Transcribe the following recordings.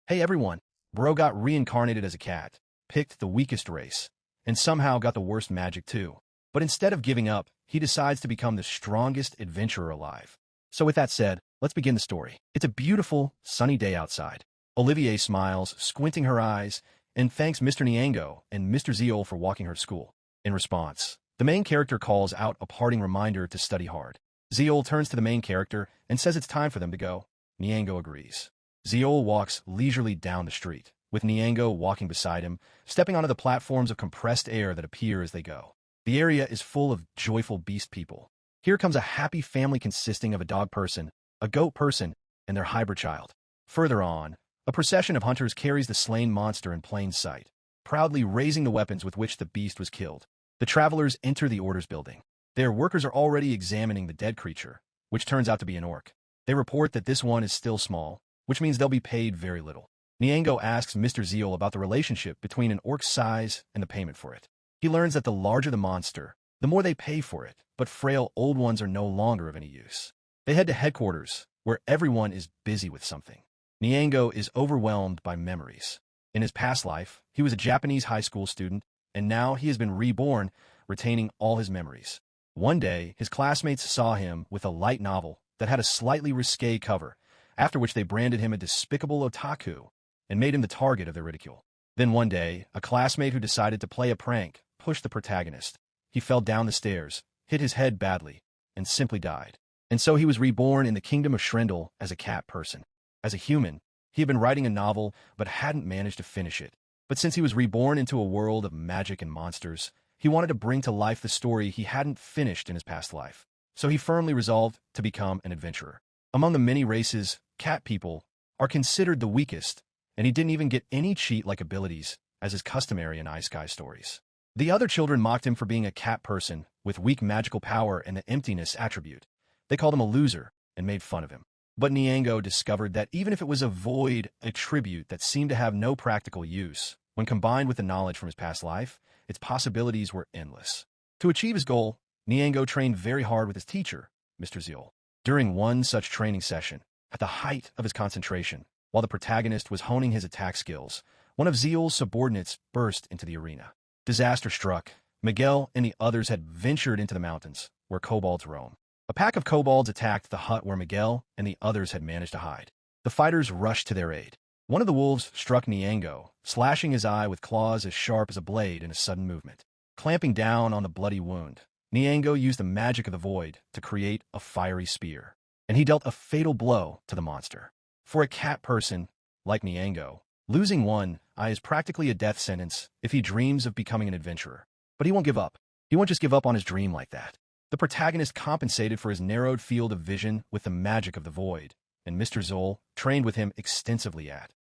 Hey everyone, bro got reincarnated as a cat, picked the weakest race, and somehow got the worst magic too. But instead of giving up, he decides to become the strongest adventurer alive. So with that said, let's begin the story. It's a beautiful, sunny day outside. Olivier smiles, squinting her eyes, and thanks Mr. Nyango and Mr. Zeol for walking her to school. In response, the main character calls out a parting reminder to study hard. Zeol turns to the main character and says it's time for them to go. Nyango agrees. Zeol walks leisurely down the street, with Nyango walking beside him, stepping onto the platforms of compressed air that appear as they go. The area is full of joyful beast people. Here comes a happy family consisting of a dog person, a goat person, and their hybrid child. Further on, a procession of hunters carries the slain monster in plain sight, proudly raising the weapons with which the beast was killed. The travelers enter the orders building. Their workers are already examining the dead creature, which turns out to be an orc. They report that this one is still small, which means they'll be paid very little. Nyango asks Mr. Zeol about the relationship between an orc's size and the payment for it. He learns that the larger the monster, the more they pay for it, but frail old ones are no longer of any use. They head to headquarters, where everyone is busy with something. Nyango is overwhelmed by memories. In his past life, he was a Japanese high school student, and now he has been reborn, retaining all his memories. One day, his classmates saw him with a light novel that had a slightly risque cover, after which they branded him a despicable otaku and made him the target of their ridicule. Then one day, a classmate who decided to play a prank pushed the protagonist. He fell down the stairs, hit his head badly, and simply died. And so he was reborn in the kingdom of Shrendel as a cat person. As a human, he had been writing a novel but hadn't managed to finish it. But since he was reborn into a world of magic and monsters, he wanted to bring to life the story he hadn't finished in his past life. So he firmly resolved to become an adventurer. Among the many races, cat people are considered the weakest, and he didn't even get any cheat-like abilities, as is customary in Ice Sky stories. The other children mocked him for being a cat person with weak magical power and the emptiness attribute. They called him a loser and made fun of him. But Nyango discovered that even if it was a void attribute that seemed to have no practical use, when combined with the knowledge from his past life, its possibilities were endless. To achieve his goal, Nyango trained very hard with his teacher, Mr. Zeol. During one such training session, at the height of his concentration, while the protagonist was honing his attack skills, one of Zeol's subordinates burst into the arena. Disaster struck. Miguel and the others had ventured into the mountains, where kobolds roam. A pack of kobolds attacked the hut where Miguel and the others had managed to hide. The fighters rushed to their aid. One of the wolves struck Nyango, slashing his eye with claws as sharp as a blade in a sudden movement. Clamping down on the bloody wound, Nyango used the magic of the void to create a fiery spear, and he dealt a fatal blow to the monster. For a cat person like Nyango, losing one eye is practically a death sentence if he dreams of becoming an adventurer. But he won't give up. He won't just give up on his dream like that. The protagonist compensated for his narrowed field of vision with the magic of the void, and Mr. Zeol trained with him extensively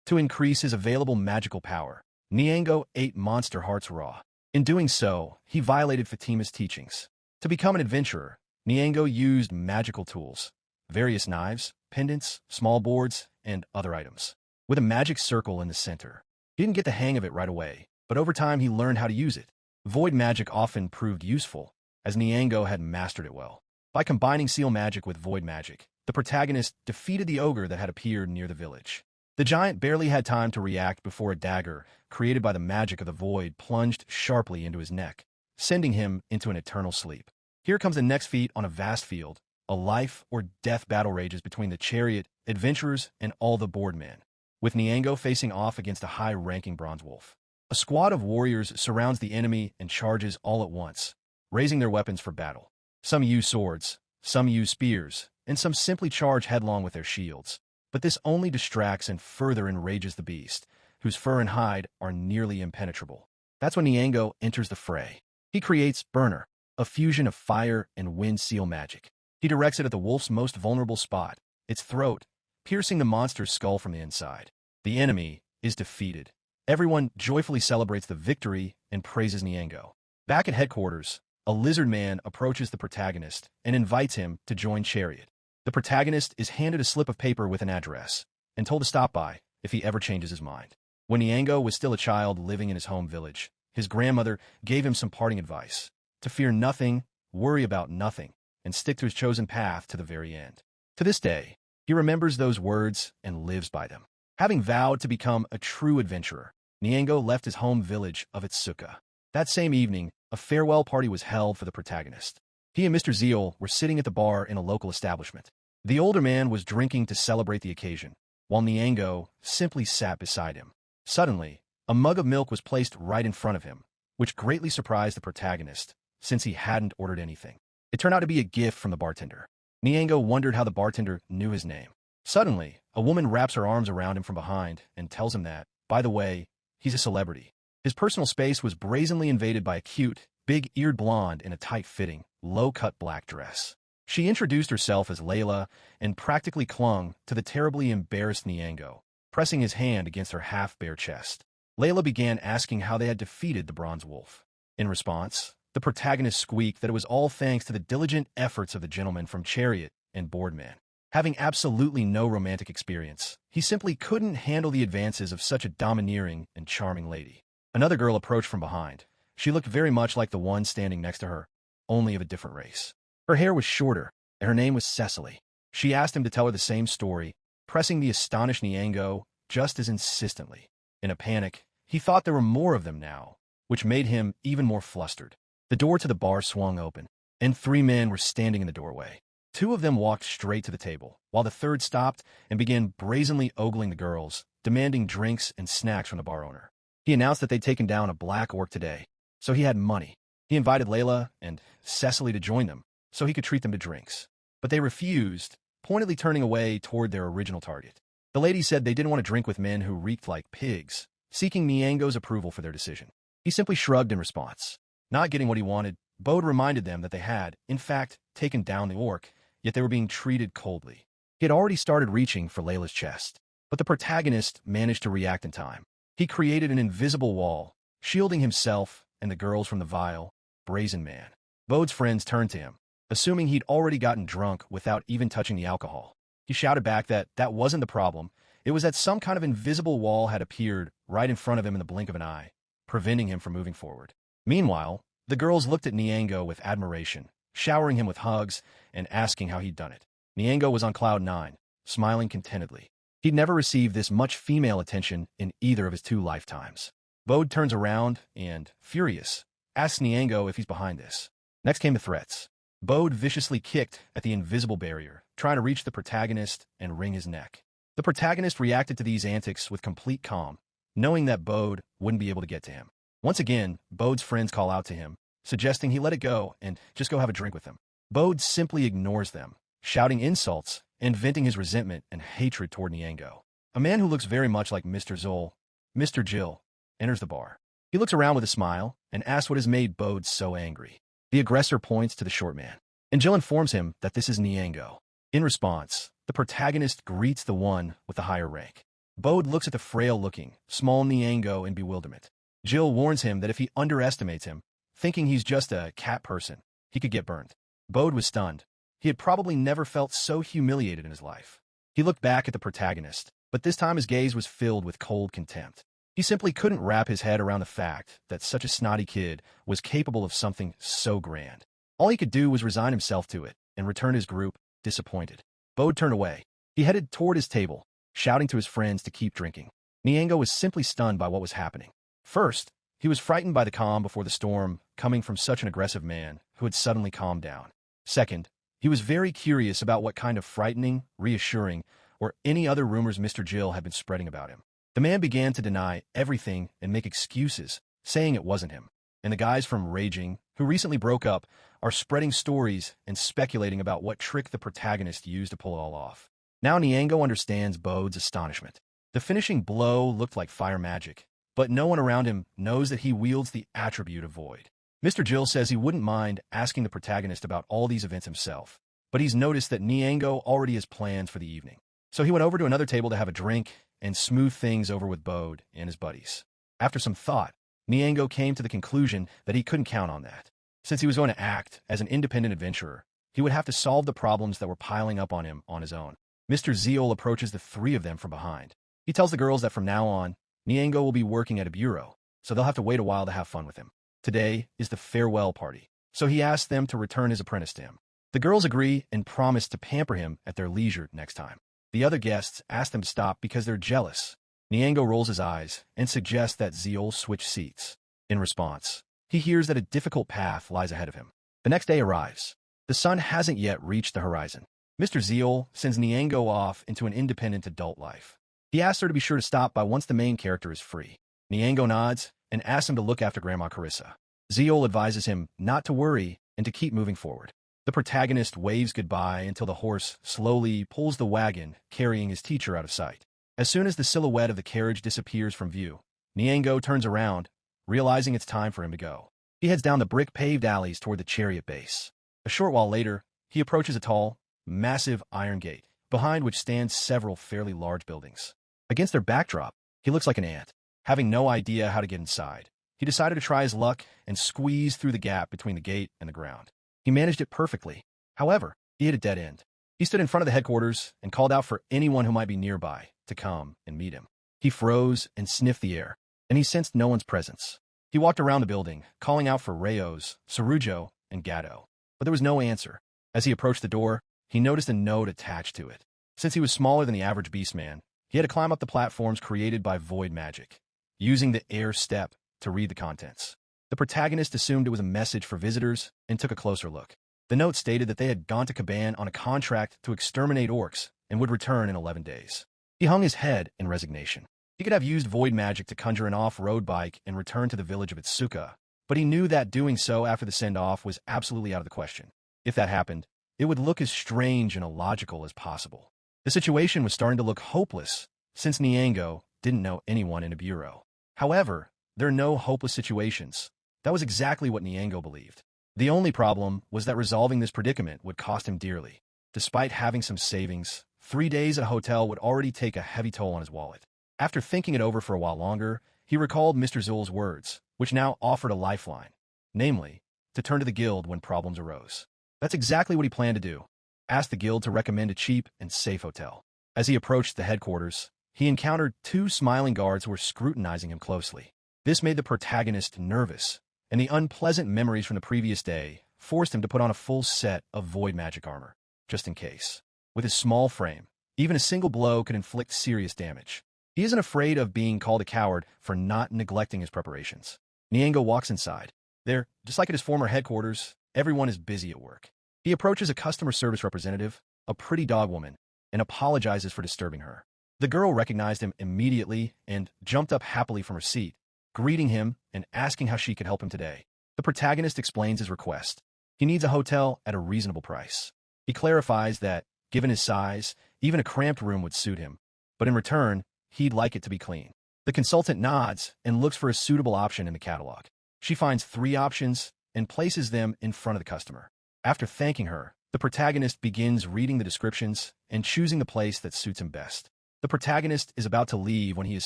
to increase his available magical power. Nyango ate monster hearts raw. In doing so, he violated Fatima's teachings. To become an adventurer, Nyango used magical tools, various knives, pendants, small boards, and other items, with a magic circle in the center. He didn't get the hang of it right away, but over time he learned how to use it. Void magic often proved useful, as Nyango had mastered it well. By combining seal magic with void magic, the protagonist defeated the ogre that had appeared near the village. The giant barely had time to react before a dagger, created by the magic of the void, plunged sharply into his neck, sending him into an eternal sleep. Here comes the next feat on a vast field. A life-or-death battle rages between the chariot, adventurers, and all the boardmen, with Nyango facing off against a high-ranking bronze wolf. A squad of warriors surrounds the enemy and charges all at once, raising their weapons for battle. Some use swords, some use spears, and some simply charge headlong with their shields. But this only distracts and further enrages the beast, whose fur and hide are nearly impenetrable. That's when Nyango enters the fray. He creates Burner, a fusion of fire and wind seal magic. He directs it at the wolf's most vulnerable spot, its throat, piercing the monster's skull from the inside. The enemy is defeated. Everyone joyfully celebrates the victory and praises Nyango. Back at headquarters, a lizard man approaches the protagonist and invites him to join Chariot. The protagonist is handed a slip of paper with an address and told to stop by if he ever changes his mind. When Nyango was still a child living in his home village, his grandmother gave him some parting advice: to fear nothing, worry about nothing, and stick to his chosen path to the very end. To this day, he remembers those words and lives by them. Having vowed to become a true adventurer, Nyango left his home village of Itsuka. That same evening, a farewell party was held for the protagonist. He and Mr. Zeal were sitting at the bar in a local establishment. The older man was drinking to celebrate the occasion, while Nyango simply sat beside him. Suddenly, a mug of milk was placed right in front of him, which greatly surprised the protagonist, since he hadn't ordered anything. It turned out to be a gift from the bartender. Nyango wondered how the bartender knew his name. Suddenly, a woman wraps her arms around him from behind and tells him that, by the way, he's a celebrity. His personal space was brazenly invaded by a cute, big-eared blonde in a tight-fitting, low-cut black dress. She introduced herself as Layla and practically clung to the terribly embarrassed Nyango, pressing his hand against her half-bare chest. Layla began asking how they had defeated the bronze wolf. In response, the protagonist squeaked that it was all thanks to the diligent efforts of the gentleman from Chariot and Boardman. Having absolutely no romantic experience, he simply couldn't handle the advances of such a domineering and charming lady. Another girl approached from behind. She looked very much like the one standing next to her, only of a different race. Her hair was shorter, and her name was Cecily. She asked him to tell her the same story, pressing the astonished Nyango just as insistently. In a panic, he thought there were more of them now, which made him even more flustered. The door to the bar swung open, and 3 men were standing in the doorway. 2 of them walked straight to the table, while the third stopped and began brazenly ogling the girls, demanding drinks and snacks from the bar owner. He announced that they'd taken down a black orc today, so he had money. He invited Layla and Cecily to join them, so he could treat them to drinks. But they refused, pointedly turning away toward their original target. The ladies said they didn't want to drink with men who reeked like pigs, seeking Nyango's approval for their decision. He simply shrugged in response. Not getting what he wanted, Bode reminded them that they had, in fact, taken down the orc, yet they were being treated coldly. He had already started reaching for Layla's chest, but the protagonist managed to react in time. He created an invisible wall, shielding himself and the girls from the vile, brazen man. Bode's friends turned to him, assuming he'd already gotten drunk without even touching the alcohol. He shouted back that that wasn't the problem. It was that some kind of invisible wall had appeared right in front of him in the blink of an eye, preventing him from moving forward. Meanwhile, the girls looked at Nyango with admiration, showering him with hugs and asking how he'd done it. Nyango was on cloud 9, smiling contentedly. He'd never received this much female attention in either of his 2 lifetimes. Bode turns around and, furious, asks Nyango if he's behind this. Next came the threats. Bode viciously kicked at the invisible barrier, trying to reach the protagonist and wring his neck. The protagonist reacted to these antics with complete calm, knowing that Bode wouldn't be able to get to him. Once again, Bode's friends call out to him, suggesting he let it go and just go have a drink with them. Bode simply ignores them, shouting insults and venting his resentment and hatred toward Nyango. A man who looks very much like Mr. Zol, Mr. Jill, enters the bar. He looks around with a smile and asks what has made Bode so angry. The aggressor points to the short man, and Jill informs him that this is Nyango. In response, the protagonist greets the one with the higher rank. Bode looks at the frail-looking, small Nyango in bewilderment. Jill warns him that if he underestimates him, thinking he's just a cat person, he could get burned. Bode was stunned. He had probably never felt so humiliated in his life. He looked back at the protagonist, but this time his gaze was filled with cold contempt. He simply couldn't wrap his head around the fact that such a snotty kid was capable of something so grand. All he could do was resign himself to it and return his group, disappointed. Bode turned away. He headed toward his table, shouting to his friends to keep drinking. Nyango was simply stunned by what was happening. First, he was frightened by the calm before the storm coming from such an aggressive man who had suddenly calmed down. Second, he was very curious about what kind of frightening, reassuring, or any other rumors Mr. Jill had been spreading about him. The man began to deny everything and make excuses, saying it wasn't him. And the guys from Raging, who recently broke up, are spreading stories and speculating about what trick the protagonist used to pull it all off. Now Nyango understands Bode's astonishment. The finishing blow looked like fire magic, but no one around him knows that he wields the attribute of void. Mr. Jill says he wouldn't mind asking the protagonist about all these events himself, but he's noticed that Nyango already has plans for the evening. So he went over to another table to have a drink and smooth things over with Bode and his buddies. After some thought, Nyango came to the conclusion that he couldn't count on that. Since he was going to act as an independent adventurer, he would have to solve the problems that were piling up on him on his own. Mr. Zeal approaches the 3 of them from behind. He tells the girls that from now on, Nyango will be working at a bureau, so they'll have to wait a while to have fun with him. Today is the farewell party, so he asks them to return his apprentice to him. The girls agree and promise to pamper him at their leisure next time. The other guests ask them to stop because they're jealous. Nyango rolls his eyes and suggests that Zeol switch seats. In response, he hears that a difficult path lies ahead of him. The next day arrives. The sun hasn't yet reached the horizon. Mr. Zeol sends Nyango off into an independent adult life. He asks her to be sure to stop by once the main character is free. Nyango nods and asks him to look after Grandma Carissa. Zeol advises him not to worry and to keep moving forward. The protagonist waves goodbye until the horse slowly pulls the wagon, carrying his teacher out of sight. As soon as the silhouette of the carriage disappears from view, Nyango turns around, realizing it's time for him to go. He heads down the brick-paved alleys toward the chariot base. A short while later, he approaches a tall, massive iron gate, behind which stand several fairly large buildings. Against their backdrop, he looks like an ant. Having no idea how to get inside, he decided to try his luck and squeeze through the gap between the gate and the ground. He managed it perfectly. However, he hit a dead end. He stood in front of the headquarters and called out for anyone who might be nearby to come and meet him. He froze and sniffed the air, and he sensed no one's presence. He walked around the building, calling out for Rayos, Sarujo, and Gatto, but there was no answer. As he approached the door, he noticed a note attached to it. Since he was smaller than the average beastman, he had to climb up the platforms created by void magic, using the air step to read the contents. The protagonist assumed it was a message for visitors and took a closer look. The note stated that they had gone to Caban on a contract to exterminate orcs and would return in 11 days. He hung his head in resignation. He could have used void magic to conjure an off-road bike and return to the village of Itsuka, but he knew that doing so after the send-off was absolutely out of the question. If that happened, it would look as strange and illogical as possible. The situation was starting to look hopeless, since Nyango didn't know anyone in a bureau. However, there are no hopeless situations. That was exactly what Nyango believed. The only problem was that resolving this predicament would cost him dearly. Despite having some savings, 3 days at a hotel would already take a heavy toll on his wallet. After thinking it over for a while longer, he recalled Mr. Zul's words, which now offered a lifeline, namely, to turn to the guild when problems arose. That's exactly what he planned to do. Ask the guild to recommend a cheap and safe hotel. As he approached the headquarters, he encountered 2 smiling guards who were scrutinizing him closely. This made the protagonist nervous, and the unpleasant memories from the previous day forced him to put on a full set of void magic armor, just in case. With his small frame, even a single blow could inflict serious damage. He isn't afraid of being called a coward for not neglecting his preparations. Nyango walks inside. There, just like at his former headquarters, everyone is busy at work. He approaches a customer service representative, a pretty dog woman, and apologizes for disturbing her. The girl recognized him immediately and jumped up happily from her seat, greeting him and asking how she could help him today. The protagonist explains his request. He needs a hotel at a reasonable price. He clarifies that, given his size, even a cramped room would suit him, but in return, he'd like it to be clean. The consultant nods and looks for a suitable option in the catalog. She finds 3 options and places them in front of the customer. After thanking her, the protagonist begins reading the descriptions and choosing the place that suits him best. The protagonist is about to leave when he is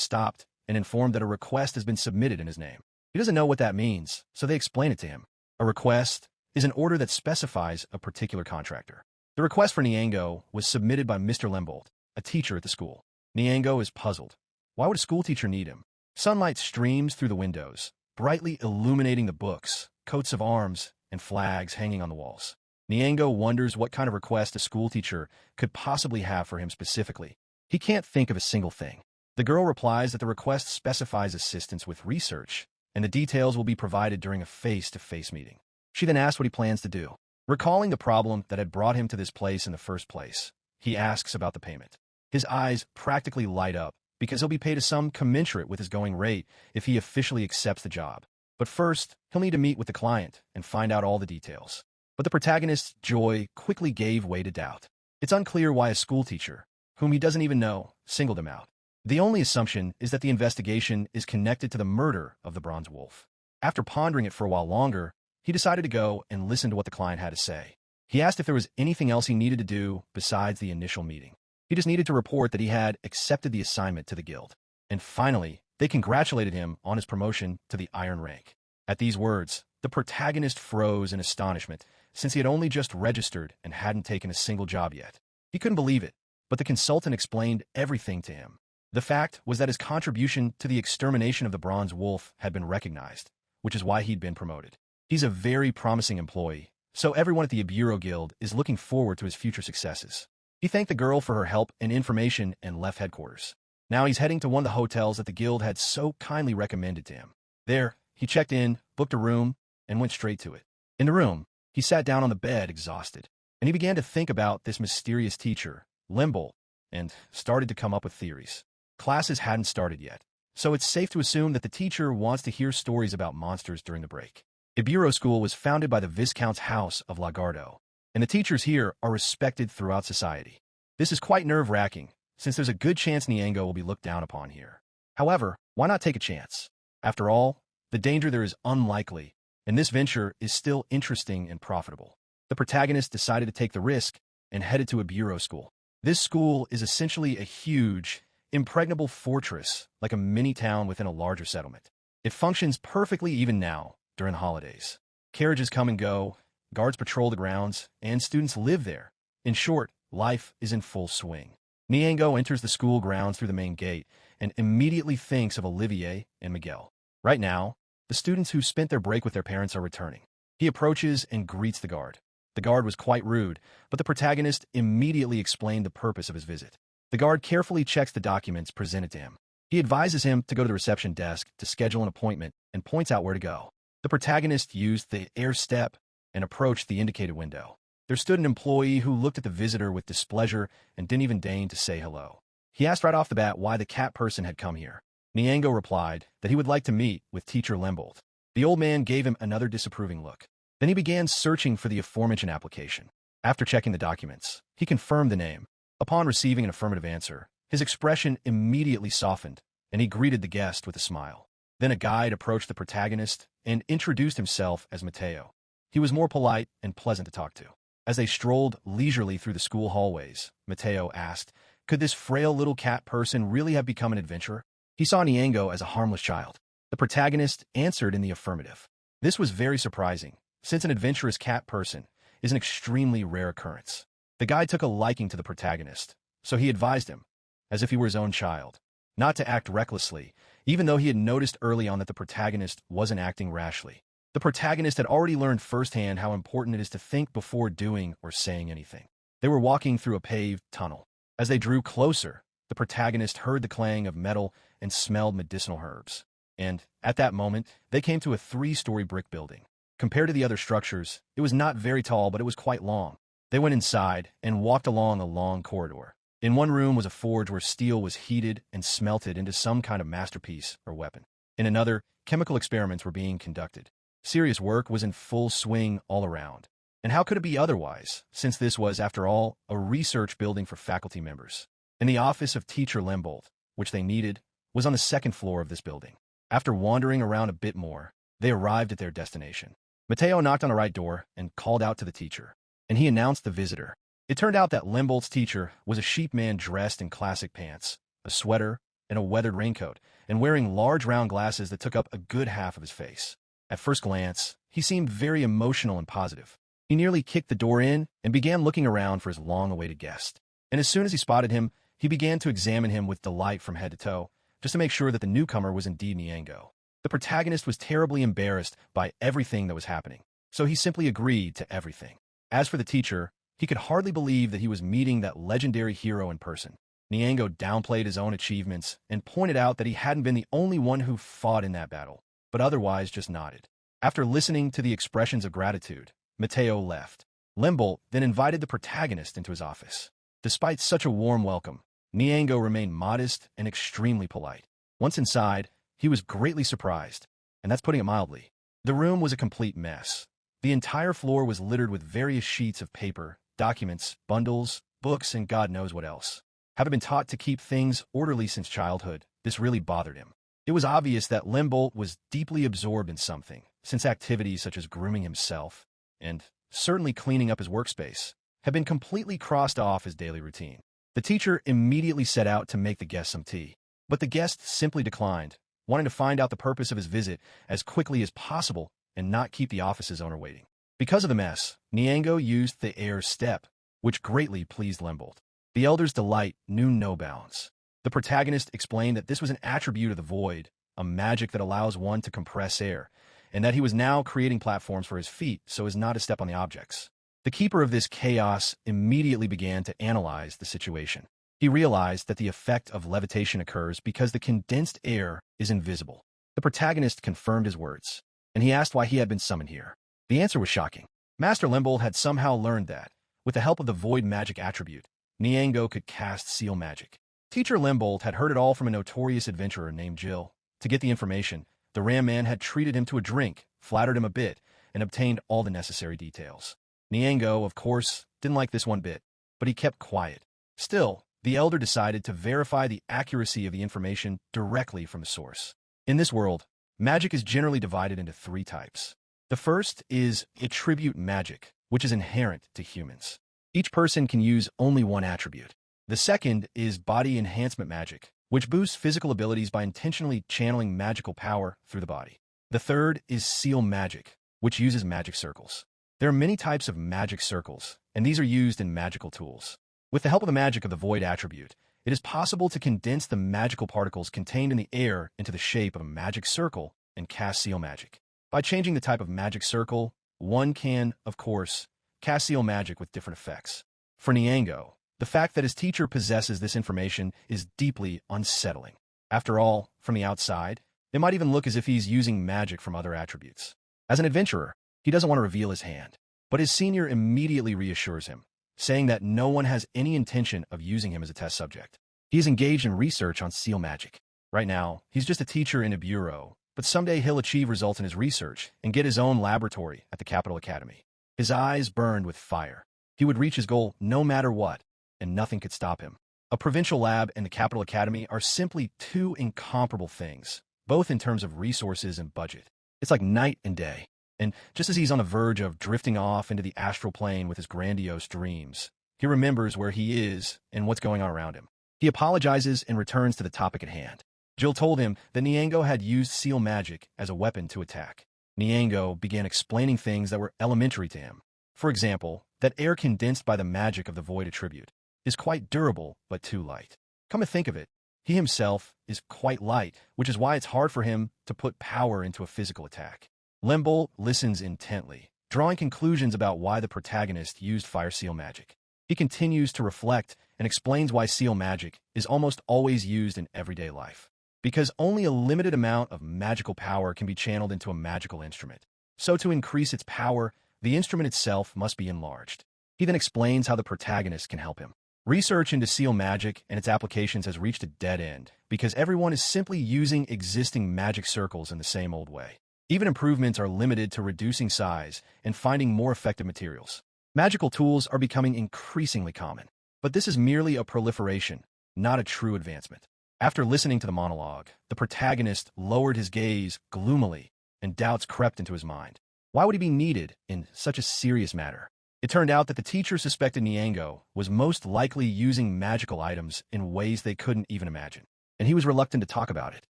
stopped and informed that a request has been submitted in his name. He doesn't know what that means, so they explain it to him. A request is an order that specifies a particular contractor. The request for Nyango was submitted by Mr. Lembold, a teacher at the school. Nyango is puzzled. Why would a schoolteacher need him? Sunlight streams through the windows, brightly illuminating the books, coats of arms, and flags hanging on the walls. Nyango wonders what kind of request a schoolteacher could possibly have for him specifically. He can't think of a single thing. The girl replies that the request specifies assistance with research, and the details will be provided during a face-to-face meeting. She then asks what he plans to do. Recalling the problem that had brought him to this place in the first place, he asks about the payment. His eyes practically light up, because he'll be paid a sum commensurate with his going rate if he officially accepts the job. But first, he'll need to meet with the client and find out all the details. But the protagonist's joy quickly gave way to doubt. It's unclear why a schoolteacher, whom he doesn't even know, singled him out. The only assumption is that the investigation is connected to the murder of the Bronze Wolf. After pondering it for a while longer, he decided to go and listen to what the client had to say. He asked if there was anything else he needed to do besides the initial meeting. He just needed to report that he had accepted the assignment to the guild. And finally, they congratulated him on his promotion to the Iron rank. At these words, the protagonist froze in astonishment, since he had only just registered and hadn't taken a single job yet. He couldn't believe it, but the consultant explained everything to him. The fact was that his contribution to the extermination of the Bronze Wolf had been recognized, which is why he'd been promoted. He's a very promising employee, so everyone at the Iburo Guild is looking forward to his future successes. He thanked the girl for her help and information and left headquarters. Now he's heading to one of the hotels that the guild had so kindly recommended to him. There, he checked in, booked a room, and went straight to it. In the room, he sat down on the bed, exhausted, and he began to think about this mysterious teacher, Limble, and started to come up with theories. Classes hadn't started yet, so it's safe to assume that the teacher wants to hear stories about monsters during the break. Iburo School was founded by the Viscount's House of Lagardo, and the teachers here are respected throughout society. This is quite nerve-wracking, since there's a good chance Nyango will be looked down upon here. However, why not take a chance? After all, the danger there is unlikely, and this venture is still interesting and profitable. The protagonist decided to take the risk and headed to Iburo School. This school is essentially a huge, impregnable fortress, like a mini-town within a larger settlement. It functions perfectly even now, during the holidays. Carriages come and go, guards patrol the grounds, and students live there. In short, life is in full swing. Nyango enters the school grounds through the main gate and immediately thinks of Olivier and Miguel. Right now, the students who spent their break with their parents are returning. He approaches and greets the guard. The guard was quite rude, but the protagonist immediately explained the purpose of his visit. The guard carefully checks the documents presented to him. He advises him to go to the reception desk to schedule an appointment and points out where to go. The protagonist used the air step and approached the indicated window. There stood an employee who looked at the visitor with displeasure and didn't even deign to say hello. He asked right off the bat why the cat person had come here. Nyango replied that he would like to meet with Teacher Lembold. The old man gave him another disapproving look. Then he began searching for the aforementioned application. After checking the documents, he confirmed the name. Upon receiving an affirmative answer, his expression immediately softened, and he greeted the guest with a smile. Then a guide approached the protagonist and introduced himself as Mateo. He was more polite and pleasant to talk to. As they strolled leisurely through the school hallways, Mateo asked, could this frail little cat person really have become an adventurer? He saw Nyango as a harmless child. The protagonist answered in the affirmative. This was very surprising, since an adventurous cat person is an extremely rare occurrence. The guide took a liking to the protagonist, so he advised him, as if he were his own child, not to act recklessly, even though he had noticed early on that the protagonist wasn't acting rashly. The protagonist had already learned firsthand how important it is to think before doing or saying anything. They were walking through a paved tunnel. As they drew closer, the protagonist heard the clang of metal and smelled medicinal herbs. And, at that moment, they came to a 3-story brick building. Compared to the other structures, it was not very tall, but it was quite long. They went inside and walked along a long corridor. In one room was a forge where steel was heated and smelted into some kind of masterpiece or weapon. In another, chemical experiments were being conducted. Serious work was in full swing all around. And how could it be otherwise, since this was, after all, a research building for faculty members? And the office of Teacher Lembold, which they needed, was on the 2nd floor of this building. After wandering around a bit more, they arrived at their destination. Mateo knocked on the right door and called out to the teacher, and he announced the visitor. It turned out that Lembold's teacher was a sheep man dressed in classic pants, a sweater, and a weathered raincoat, and wearing large round glasses that took up a good half of his face. At first glance, he seemed very emotional and positive. He nearly kicked the door in and began looking around for his long-awaited guest. And as soon as he spotted him, he began to examine him with delight from head to toe, just to make sure that the newcomer was indeed Nyango. The protagonist was terribly embarrassed by everything that was happening, so he simply agreed to everything. As for the teacher, he could hardly believe that he was meeting that legendary hero in person. Nyango downplayed his own achievements and pointed out that he hadn't been the only one who fought in that battle, but otherwise just nodded. After listening to the expressions of gratitude, Mateo left. Lembold then invited the protagonist into his office. Despite such a warm welcome, Nyango remained modest and extremely polite. Once inside, he was greatly surprised, and that's putting it mildly. The room was a complete mess. The entire floor was littered with various sheets of paper, documents, bundles, books, and God knows what else. Having been taught to keep things orderly since childhood, this really bothered him. It was obvious that Lembold was deeply absorbed in something, since activities such as grooming himself, and certainly cleaning up his workspace, had been completely crossed off his daily routine. The teacher immediately set out to make the guest some tea, but the guest simply declined, wanting to find out the purpose of his visit as quickly as possible and not keep the office's owner waiting. Because of the mess, Nyango used the air step, which greatly pleased Lembold. The elder's delight knew no bounds. The protagonist explained that this was an attribute of the void, a magic that allows one to compress air, and that he was now creating platforms for his feet so as not to step on the objects. The keeper of this chaos immediately began to analyze the situation. He realized that the effect of levitation occurs because the condensed air is invisible. The protagonist confirmed his words, and he asked why he had been summoned here. The answer was shocking. Master Limbold had somehow learned that, with the help of the void magic attribute, Nyango could cast seal magic. Teacher Limbold had heard it all from a notorious adventurer named Jill. To get the information, the Ram Man had treated him to a drink, flattered him a bit, and obtained all the necessary details. Nyango, of course, didn't like this one bit, but he kept quiet. Still, the elder decided to verify the accuracy of the information directly from the source. In this world, magic is generally divided into 3 types. The first is attribute magic, which is inherent to humans. Each person can use only one attribute. The second is body enhancement magic, which boosts physical abilities by intentionally channeling magical power through the body. The third is seal magic, which uses magic circles. There are many types of magic circles, and these are used in magical tools. With the help of the magic of the void attribute, it is possible to condense the magical particles contained in the air into the shape of a magic circle and cast seal magic. By changing the type of magic circle, one can, of course, cast seal magic with different effects. For Nyango, the fact that his teacher possesses this information is deeply unsettling. After all, from the outside, it might even look as if he's using magic from other attributes. As an adventurer, he doesn't want to reveal his hand, but his senior immediately reassures him, saying that no one has any intention of using him as a test subject. He is engaged in research on seal magic. Right now, he's just a teacher in a bureau, but someday he'll achieve results in his research and get his own laboratory at the Capital Academy. His eyes burned with fire. He would reach his goal no matter what, and nothing could stop him. A provincial lab and the Capital Academy are simply 2 incomparable things, both in terms of resources and budget. It's like night and day. And just as he's on the verge of drifting off into the astral plane with his grandiose dreams, he remembers where he is and what's going on around him. He apologizes and returns to the topic at hand. Jill told him that Nyango had used seal magic as a weapon to attack. Nyango began explaining things that were elementary to him. For example, that air condensed by the magic of the void attribute is quite durable but too light. Come to think of it, he himself is quite light, which is why it's hard for him to put power into a physical attack. Limbold listens intently, drawing conclusions about why the protagonist used fire seal magic. He continues to reflect and explains why seal magic is almost always used in everyday life. Because only a limited amount of magical power can be channeled into a magical instrument. So to increase its power, the instrument itself must be enlarged. He then explains how the protagonist can help him. Research into seal magic and its applications has reached a dead end because everyone is simply using existing magic circles in the same old way. Even improvements are limited to reducing size and finding more effective materials. Magical tools are becoming increasingly common, but this is merely a proliferation, not a true advancement. After listening to the monologue, the protagonist lowered his gaze gloomily, and doubts crept into his mind. Why would he be needed in such a serious matter? It turned out that the teacher suspected Nyango was most likely using magical items in ways they couldn't even imagine, and he was reluctant to talk about it.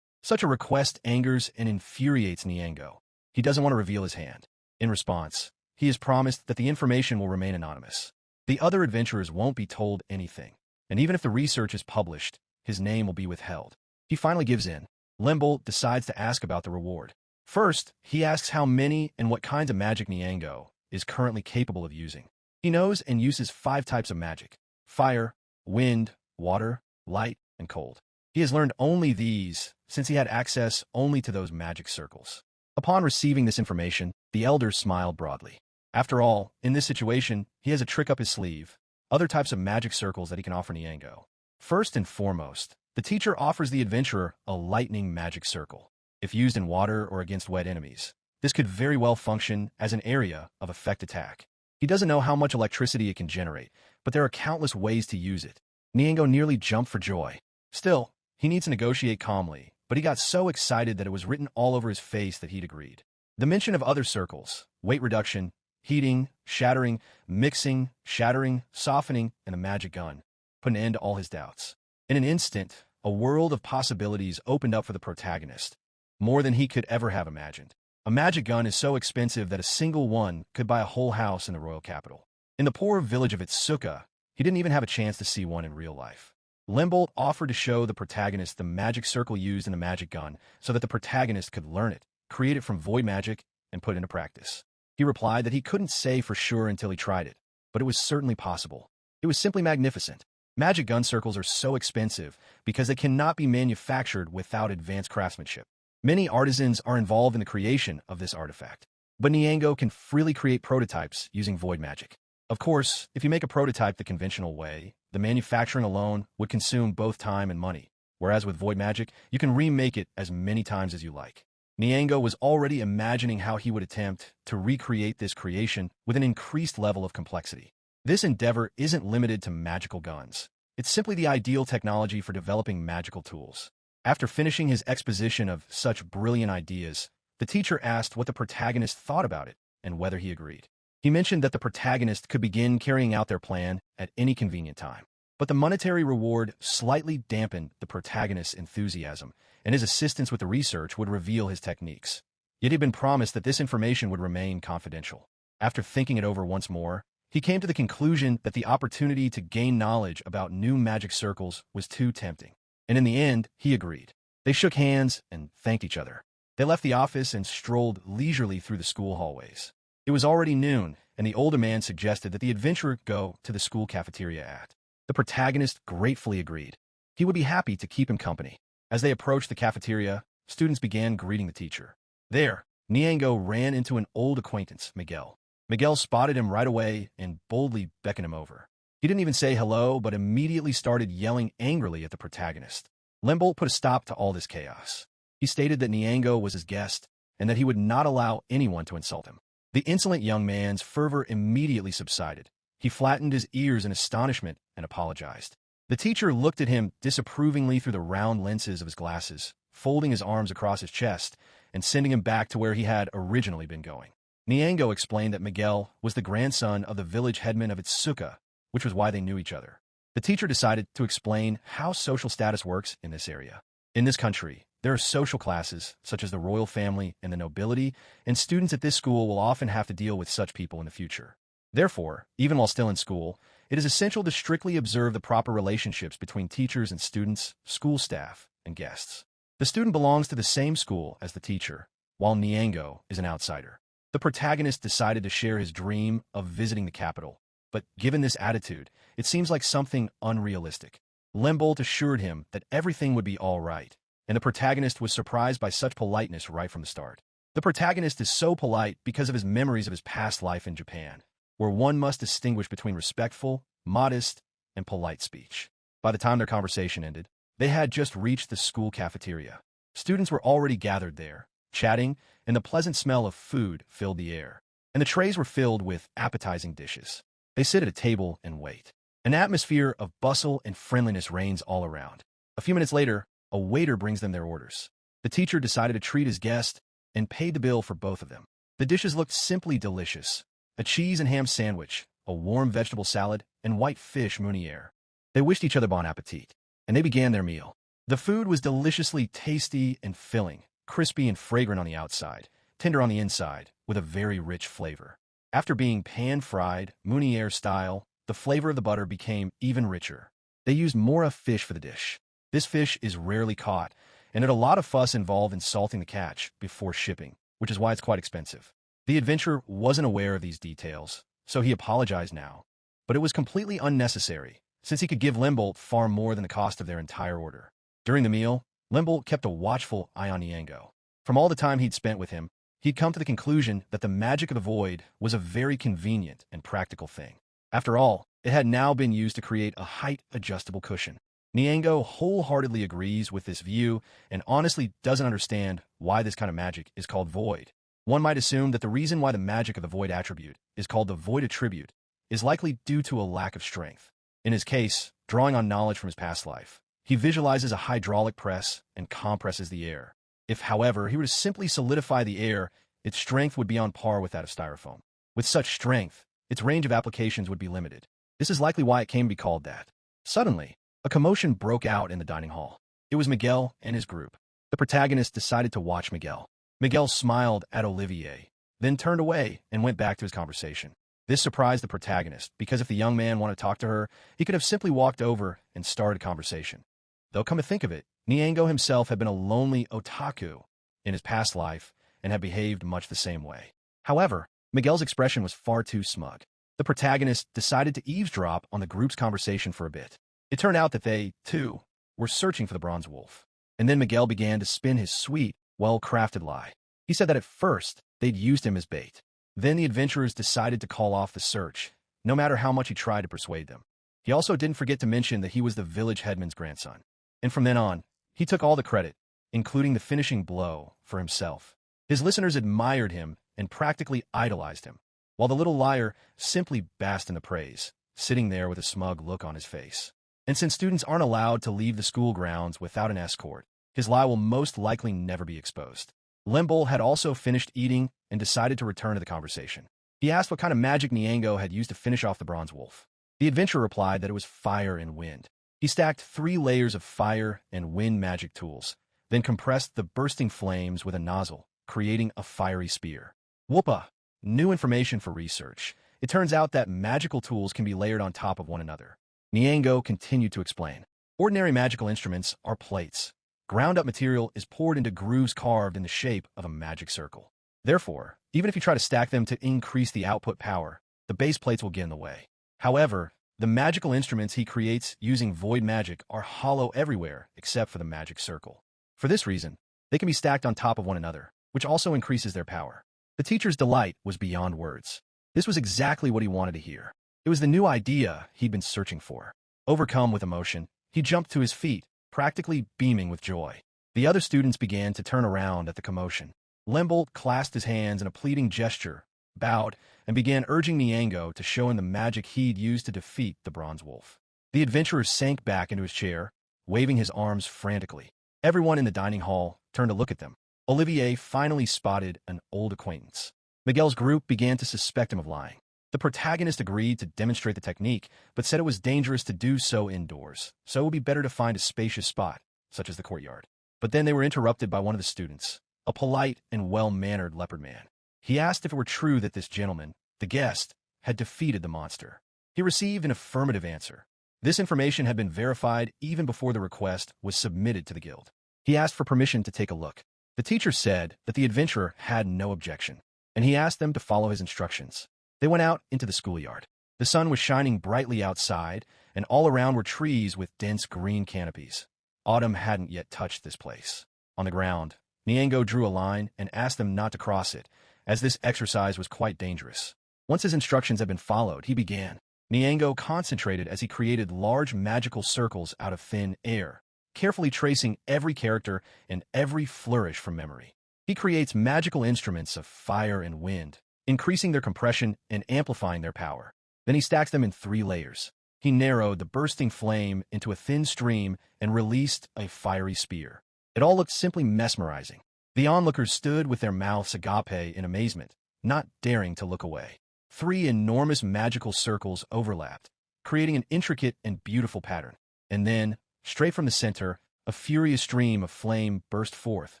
Such a request angers and infuriates Nyango. He doesn't want to reveal his hand. In response, he is promised that the information will remain anonymous. The other adventurers won't be told anything, and even if the research is published, his name will be withheld. He finally gives in. Limbold decides to ask about the reward. First, he asks how many and what kinds of magic Nyango is currently capable of using. He knows and uses 5 types of magic: fire, wind, water, light, and cold. He has learned only these since he had access only to those magic circles. Upon receiving this information, the elder smiled broadly. After all, in this situation, he has a trick up his sleeve, other types of magic circles that he can offer Nyango. First and foremost, the teacher offers the adventurer a lightning magic circle. If used in water or against wet enemies, this could very well function as an area of effect attack. He doesn't know how much electricity it can generate, but there are countless ways to use it. Nyango nearly jumped for joy. Still, he needs to negotiate calmly, but he got so excited that it was written all over his face that he'd agreed. The mention of other circles, weight reduction, heating, shattering, mixing, shattering, softening, and the magic gun, put an end to all his doubts. In an instant, a world of possibilities opened up for the protagonist, more than he could ever have imagined. A magic gun is so expensive that a single one could buy a whole house in the royal capital. In the poor village of Itsuka, he didn't even have a chance to see one in real life. Limbold offered to show the protagonist the magic circle used in the magic gun so that the protagonist could learn it, create it from void magic, and put it into practice. He replied that he couldn't say for sure until he tried it, but it was certainly possible. It was simply magnificent. Magic gun circles are so expensive because they cannot be manufactured without advanced craftsmanship. Many artisans are involved in the creation of this artifact, but Nyango can freely create prototypes using void magic. Of course, if you make a prototype the conventional way, the manufacturing alone would consume both time and money, whereas with void magic, you can remake it as many times as you like. Nyango was already imagining how he would attempt to recreate this creation with an increased level of complexity. This endeavor isn't limited to magical guns. It's simply the ideal technology for developing magical tools. After finishing his exposition of such brilliant ideas, the teacher asked what the protagonist thought about it and whether he agreed. He mentioned that the protagonist could begin carrying out their plan at any convenient time. But the monetary reward slightly dampened the protagonist's enthusiasm, and his assistance with the research would reveal his techniques. Yet he had been promised that this information would remain confidential. After thinking it over once more, he came to the conclusion that the opportunity to gain knowledge about new magic circles was too tempting. And in the end, he agreed. They shook hands and thanked each other. They left the office and strolled leisurely through the school hallways. It was already noon, and the older man suggested that the adventurer go to the school cafeteria. The protagonist gratefully agreed. He would be happy to keep him company. As they approached the cafeteria, students began greeting the teacher. There, Nyango ran into an old acquaintance, Miguel. Miguel spotted him right away and boldly beckoned him over. He didn't even say hello, but immediately started yelling angrily at the protagonist. Limbolt put a stop to all this chaos. He stated that Nyango was his guest and that he would not allow anyone to insult him. The insolent young man's fervor immediately subsided. He flattened his ears in astonishment and apologized. The teacher looked at him disapprovingly through the round lenses of his glasses, folding his arms across his chest and sending him back to where he had originally been going. Nyango explained that Miguel was the grandson of the village headman of Itsuka, which was why they knew each other. The teacher decided to explain how social status works in this area. In this country, there are social classes, such as the royal family and the nobility, and students at this school will often have to deal with such people in the future. Therefore, even while still in school, it is essential to strictly observe the proper relationships between teachers and students, school staff, and guests. The student belongs to the same school as the teacher, while Nyango is an outsider. The protagonist decided to share his dream of visiting the capital, but given this attitude, it seems like something unrealistic. Limbolt assured him that everything would be all right, and the protagonist was surprised by such politeness right from the start. The protagonist is so polite because of his memories of his past life in Japan, where one must distinguish between respectful, modest, and polite speech. By the time their conversation ended, they had just reached the school cafeteria. Students were already gathered there, chatting, and the pleasant smell of food filled the air. And the trays were filled with appetizing dishes. They sit at a table and wait. An atmosphere of bustle and friendliness reigns all around. A few minutes later, a waiter brings them their orders. The teacher decided to treat his guest and paid the bill for both of them. The dishes looked simply delicious. A cheese and ham sandwich, a warm vegetable salad, and white fish meuniere. They wished each other bon appetit, and they began their meal. The food was deliciously tasty and filling, crispy and fragrant on the outside, tender on the inside, with a very rich flavor. After being pan-fried, meuniere style, the flavor of the butter became even richer. They used mora fish for the dish. This fish is rarely caught, and had a lot of fuss involved in salting the catch before shipping, which is why it's quite expensive. The adventurer wasn't aware of these details, so he apologized now. But it was completely unnecessary, since he could give Limbolt far more than the cost of their entire order. During the meal, Limbolt kept a watchful eye on Nyango. From all the time he'd spent with him, he'd come to the conclusion that the magic of the void was a very convenient and practical thing. After all, it had now been used to create a height-adjustable cushion. Nyango wholeheartedly agrees with this view and honestly doesn't understand why this kind of magic is called void. One might assume that the reason why the magic of the void attribute is called the void attribute is likely due to a lack of strength. In his case, drawing on knowledge from his past life, he visualizes a hydraulic press and compresses the air. If, however, he were to simply solidify the air, its strength would be on par with that of styrofoam. With such strength, its range of applications would be limited. This is likely why it came to be called that. Suddenly, a commotion broke out in the dining hall. It was Miguel and his group. The protagonist decided to watch Miguel. Miguel smiled at Olivier, then turned away and went back to his conversation. This surprised the protagonist, because if the young man wanted to talk to her, he could have simply walked over and started a conversation. Though come to think of it, Nyango himself had been a lonely otaku in his past life and had behaved much the same way. However, Miguel's expression was far too smug. The protagonist decided to eavesdrop on the group's conversation for a bit. It turned out that they, too, were searching for the bronze wolf. And then Miguel began to spin his sweet, well-crafted lie. He said that at first, they'd used him as bait. Then the adventurers decided to call off the search, no matter how much he tried to persuade them. He also didn't forget to mention that he was the village headman's grandson. And from then on, he took all the credit, including the finishing blow, for himself. His listeners admired him and practically idolized him, while the little liar simply basked in the praise, sitting there with a smug look on his face. And since students aren't allowed to leave the school grounds without an escort, his lie will most likely never be exposed. Limbol had also finished eating and decided to return to the conversation. He asked what kind of magic Nyango had used to finish off the bronze wolf. The adventurer replied that it was fire and wind. He stacked 3 layers of fire and wind magic tools, then compressed the bursting flames with a nozzle, creating a fiery spear. Whoopa! New information for research. It turns out that magical tools can be layered on top of one another. Nyango continued to explain. Ordinary magical instruments are plates. Ground-up material is poured into grooves carved in the shape of a magic circle. Therefore, even if you try to stack them to increase the output power, the base plates will get in the way. However, the magical instruments he creates using void magic are hollow everywhere except for the magic circle. For this reason, they can be stacked on top of one another, which also increases their power. The teacher's delight was beyond words. This was exactly what he wanted to hear. It was the new idea he'd been searching for. Overcome with emotion, he jumped to his feet, practically beaming with joy. The other students began to turn around at the commotion. Limbol clasped his hands in a pleading gesture, bowed, and began urging Nyango to show him the magic he'd used to defeat the bronze wolf. The adventurer sank back into his chair, waving his arms frantically. Everyone in the dining hall turned to look at them. Olivier finally spotted an old acquaintance. Miguel's group began to suspect him of lying. The protagonist agreed to demonstrate the technique, but said it was dangerous to do so indoors, so it would be better to find a spacious spot, such as the courtyard. But then they were interrupted by one of the students, a polite and well-mannered leopard man. He asked if it were true that this gentleman, the guest, had defeated the monster. He received an affirmative answer. This information had been verified even before the request was submitted to the guild. He asked for permission to take a look. The teacher said that the adventurer had no objection, and he asked them to follow his instructions. They went out into the schoolyard. The sun was shining brightly outside, and all around were trees with dense green canopies. Autumn hadn't yet touched this place. On the ground, Nyango drew a line and asked them not to cross it, as this exercise was quite dangerous. Once his instructions had been followed, he began. Nyango concentrated as he created large magical circles out of thin air, carefully tracing every character and every flourish from memory. He creates magical instruments of fire and wind, increasing their compression and amplifying their power. Then he stacks them in 3 layers. He narrowed the bursting flame into a thin stream and released a fiery spear. It all looked simply mesmerizing. The onlookers stood with their mouths agape in amazement, not daring to look away. 3 enormous magical circles overlapped, creating an intricate and beautiful pattern. And then, straight from the center, a furious stream of flame burst forth,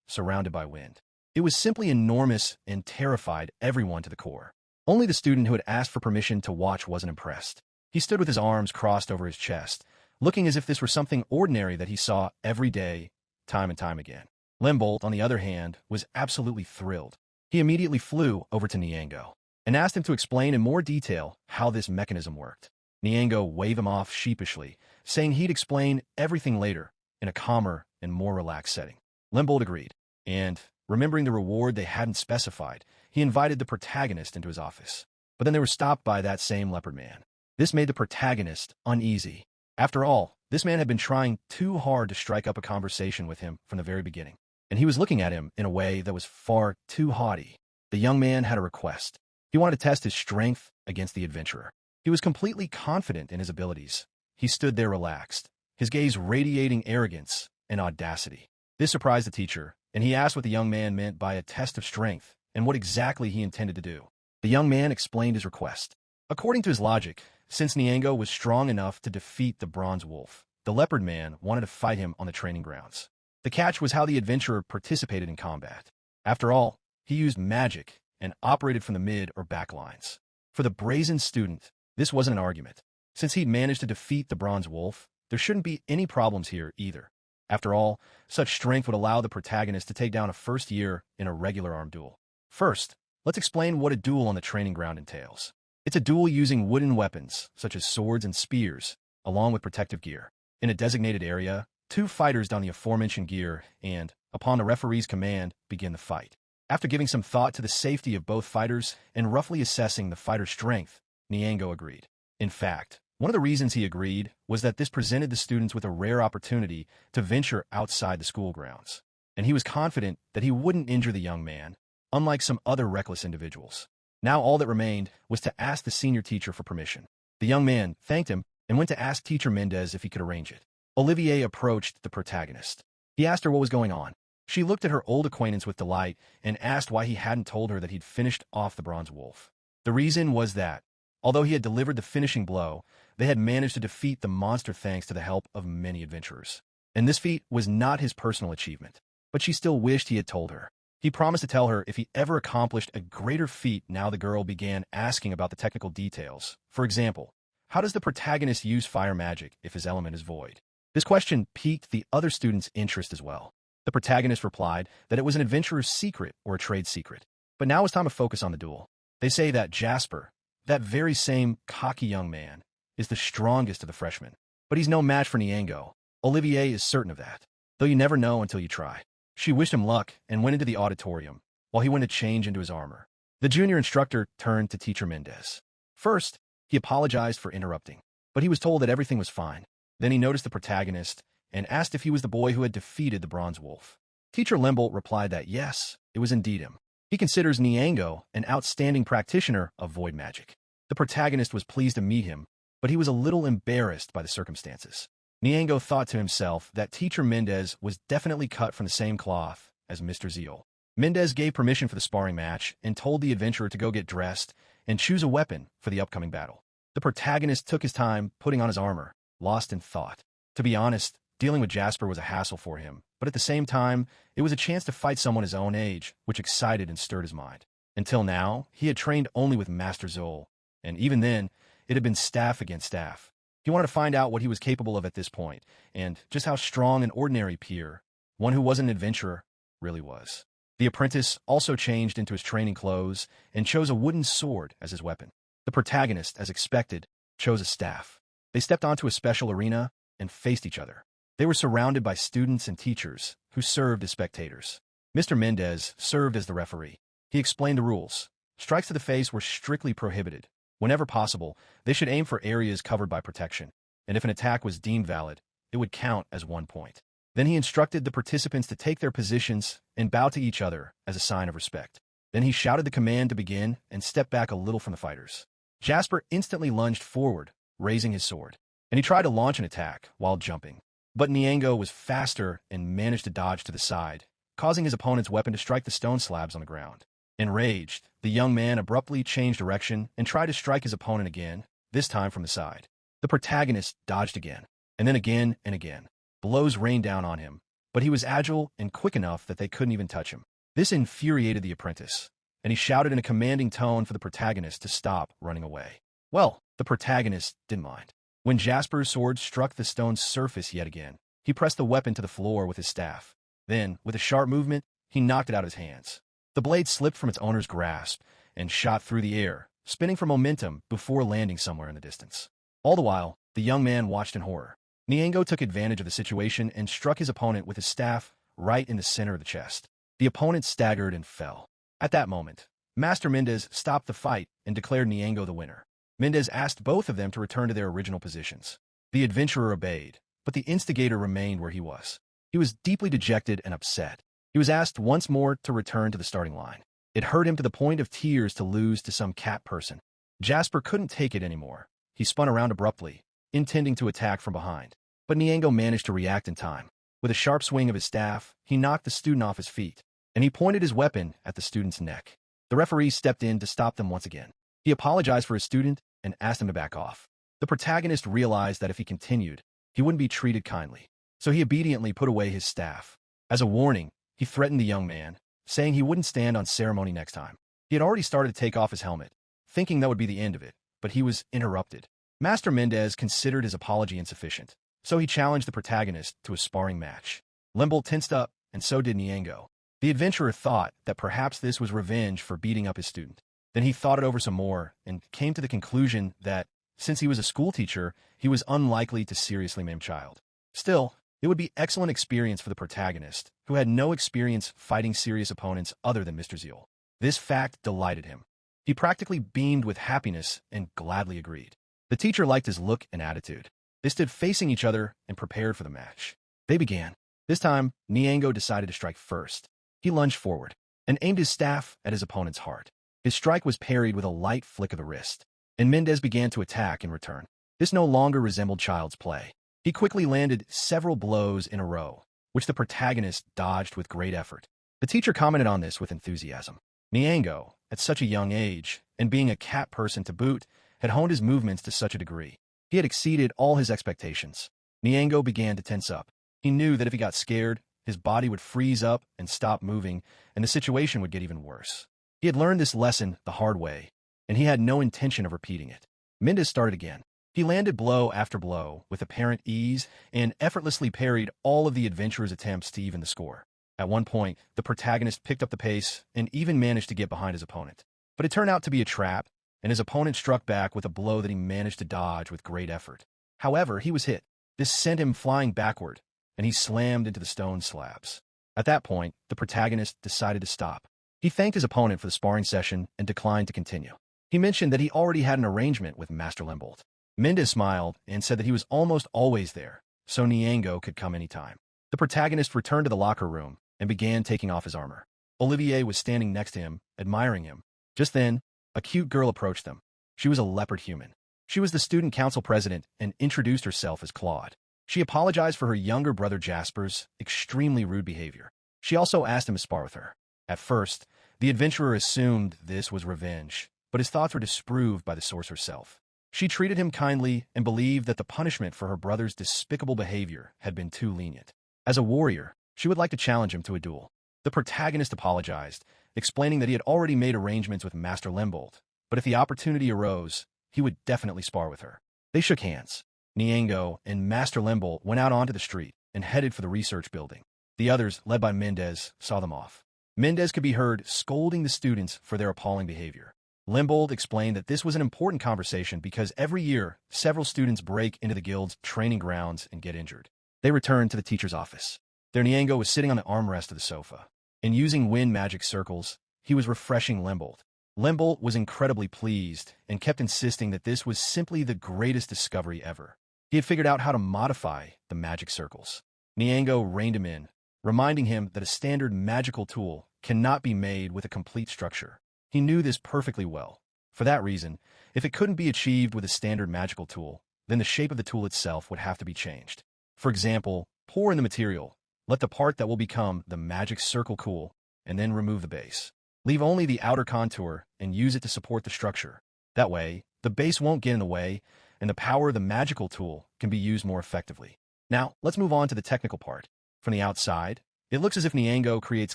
surrounded by wind. It was simply enormous and terrified everyone to the core. Only the student who had asked for permission to watch wasn't impressed. He stood with his arms crossed over his chest, looking as if this were something ordinary that he saw every day, time and time again. Limbolt, on the other hand, was absolutely thrilled. He immediately flew over to Nyango and asked him to explain in more detail how this mechanism worked. Nyango waved him off sheepishly, saying he'd explain everything later in a calmer and more relaxed setting. Limbolt agreed, and, remembering the reward they hadn't specified, he invited the protagonist into his office. But then they were stopped by that same leopard man. This made the protagonist uneasy. After all, this man had been trying too hard to strike up a conversation with him from the very beginning, and he was looking at him in a way that was far too haughty. The young man had a request. He wanted to test his strength against the adventurer. He was completely confident in his abilities. He stood there relaxed, his gaze radiating arrogance and audacity. This surprised the teacher, and he asked what the young man meant by a test of strength and what exactly he intended to do. The young man explained his request. According to his logic, since Nyango was strong enough to defeat the bronze wolf, the leopard man wanted to fight him on the training grounds. The catch was how the adventurer participated in combat. After all, he used magic and operated from the mid or back lines. For the brazen student, this wasn't an argument. Since he'd managed to defeat the bronze wolf, there shouldn't be any problems here either. After all, such strength would allow the protagonist to take down a first year in a regular armed duel. First, Let's explain what a duel on the training ground entails. It's a duel using wooden weapons, such as swords and spears, along with protective gear. In a designated area, two fighters don the aforementioned gear and, upon the referee's command, begin the fight. After giving some thought to the safety of both fighters and roughly assessing the fighter's strength, Nyango agreed. In fact, one of the reasons he agreed was that this presented the students with a rare opportunity to venture outside the school grounds, and he was confident that he wouldn't injure the young man, unlike some other reckless individuals. Now all that remained was to ask the senior teacher for permission. The young man thanked him and went to ask Teacher Mendez if he could arrange it. Olivier approached the protagonist. He asked her what was going on. She looked at her old acquaintance with delight and asked why he hadn't told her that he'd finished off the bronze wolf. The reason was that, although he had delivered the finishing blow, they had managed to defeat the monster thanks to the help of many adventurers. And this feat was not his personal achievement, but she still wished he had told her. He promised to tell her if he ever accomplished a greater feat. Now the girl began asking about the technical details. For example, how does the protagonist use fire magic if his element is void? This question piqued the other students' interest as well. The protagonist replied that it was an adventurer's secret or a trade secret. But now it's time to focus on the duel. They say that Jasper, that very same cocky young man, is the strongest of the freshmen. But he's no match for Nyango. Olivier is certain of that, though you never know until you try. She wished him luck and went into the auditorium, while he went to change into his armor. The junior instructor turned to Teacher Mendez. First, he apologized for interrupting, but he was told that everything was fine. Then he noticed the protagonist and asked if he was the boy who had defeated the bronze wolf. Teacher Limble replied that yes, it was indeed him. He considers Nyango an outstanding practitioner of void magic. The protagonist was pleased to meet him, but he was a little embarrassed by the circumstances. Nyango thought to himself that Teacher Mendez was definitely cut from the same cloth as Mr. Zeal. Mendez gave permission for the sparring match and told the adventurer to go get dressed and choose a weapon for the upcoming battle. The protagonist took his time putting on his armor, lost in thought. To be honest, dealing with Jasper was a hassle for him, but at the same time, it was a chance to fight someone his own age, which excited and stirred his mind. Until now, he had trained only with Master Zol, and even then, it had been staff against staff. He wanted to find out what he was capable of at this point, and just how strong an ordinary peer, one who wasn't an adventurer, really was. The apprentice also changed into his training clothes and chose a wooden sword as his weapon. The protagonist, as expected, chose a staff. They stepped onto a special arena and faced each other. They were surrounded by students and teachers who served as spectators. Mr. Mendez served as the referee. He explained the rules. Strikes to the face were strictly prohibited. Whenever possible, they should aim for areas covered by protection, and if an attack was deemed valid, it would count as 1 point. Then he instructed the participants to take their positions and bow to each other as a sign of respect. Then he shouted the command to begin and stepped back a little from the fighters. Jasper instantly lunged forward, raising his sword, and he tried to launch an attack while jumping. But Nyango was faster and managed to dodge to the side, causing his opponent's weapon to strike the stone slabs on the ground. Enraged, the young man abruptly changed direction and tried to strike his opponent again, this time from the side. The protagonist dodged again, and then again and again. Blows rained down on him, but he was agile and quick enough that they couldn't even touch him. This infuriated the apprentice, and he shouted in a commanding tone for the protagonist to stop running away. Well, the protagonist didn't mind. When Jasper's sword struck the stone surface yet again, he pressed the weapon to the floor with his staff. Then, with a sharp movement, he knocked it out of his hands. The blade slipped from its owner's grasp and shot through the air, spinning for momentum before landing somewhere in the distance. All the while, the young man watched in horror. Nyango took advantage of the situation and struck his opponent with his staff right in the center of the chest. The opponent staggered and fell. At that moment, Master Mendez stopped the fight and declared Nyango the winner. Mendez asked both of them to return to their original positions. The adventurer obeyed, but the instigator remained where he was. He was deeply dejected and upset. He was asked once more to return to the starting line. It hurt him to the point of tears to lose to some cat person. Jasper couldn't take it anymore. He spun around abruptly, intending to attack from behind. But Nyango managed to react in time. With a sharp swing of his staff, he knocked the student off his feet, and he pointed his weapon at the student's neck. The referee stepped in to stop them once again. He apologized for his student and asked him to back off. The protagonist realized that if he continued, he wouldn't be treated kindly, so he obediently put away his staff. As a warning, he threatened the young man, saying he wouldn't stand on ceremony next time. He had already started to take off his helmet, thinking that would be the end of it, but he was interrupted. Master Mendez considered his apology insufficient, so he challenged the protagonist to a sparring match. Limble tensed up, and so did Nyango. The adventurer thought that perhaps this was revenge for beating up his student. Then he thought it over some more and came to the conclusion that, since he was a schoolteacher, he was unlikely to seriously maim child. Still, it would be excellent experience for the protagonist, who had no experience fighting serious opponents other than Mr. Zeal. This fact delighted him. He practically beamed with happiness and gladly agreed. The teacher liked his look and attitude. They stood facing each other and prepared for the match. They began. This time, Nyango decided to strike first. He lunged forward and aimed his staff at his opponent's heart. His strike was parried with a light flick of the wrist, and Mendez began to attack in return. This no longer resembled child's play. He quickly landed several blows in a row, which the protagonist dodged with great effort. The teacher commented on this with enthusiasm. Nyango, at such a young age, and being a cat person to boot, had honed his movements to such a degree. He had exceeded all his expectations. Nyango began to tense up. He knew that if he got scared, his body would freeze up and stop moving, and the situation would get even worse. He had learned this lesson the hard way, and he had no intention of repeating it. Mendez started again. He landed blow after blow with apparent ease and effortlessly parried all of the adventurer's attempts to even the score. At one point, the protagonist picked up the pace and even managed to get behind his opponent. But it turned out to be a trap, and his opponent struck back with a blow that he managed to dodge with great effort. However, he was hit. This sent him flying backward, and he slammed into the stone slabs. At that point, the protagonist decided to stop. He thanked his opponent for the sparring session and declined to continue. He mentioned that he already had an arrangement with Master Limbold. Mendez smiled and said that he was almost always there, so Nyango could come anytime. The protagonist returned to the locker room and began taking off his armor. Olivier was standing next to him, admiring him. Just then, a cute girl approached them. She was a leopard human. She was the student council president and introduced herself as Claude. She apologized for her younger brother Jasper's extremely rude behavior. She also asked him to spar with her. At first, the adventurer assumed this was revenge, but his thoughts were disproved by the source herself. She treated him kindly and believed that the punishment for her brother's despicable behavior had been too lenient. As a warrior, she would like to challenge him to a duel. The protagonist apologized, explaining that he had already made arrangements with Master Limbold, but if the opportunity arose, he would definitely spar with her. They shook hands. Nyango and Master Limbold went out onto the street and headed for the research building. The others, led by Mendez, saw them off. Mendez could be heard scolding the students for their appalling behavior. Limbold explained that this was an important conversation because every year, several students break into the guild's training grounds and get injured. They returned to the teacher's office. There Nyango was sitting on the armrest of the sofa, and using wind magic circles, he was refreshing Limbold. Limbold was incredibly pleased and kept insisting that this was simply the greatest discovery ever. He had figured out how to modify the magic circles. Nyango reined him in, reminding him that a standard magical tool cannot be made with a complete structure. He knew this perfectly well. For that reason, if it couldn't be achieved with a standard magical tool, then the shape of the tool itself would have to be changed. For example, pour in the material, let the part that will become the magic circle cool, and then remove the base. Leave only the outer contour and use it to support the structure. That way, the base won't get in the way, and the power of the magical tool can be used more effectively. Now, let's move on to the technical part. From the outside, it looks as if Nyango creates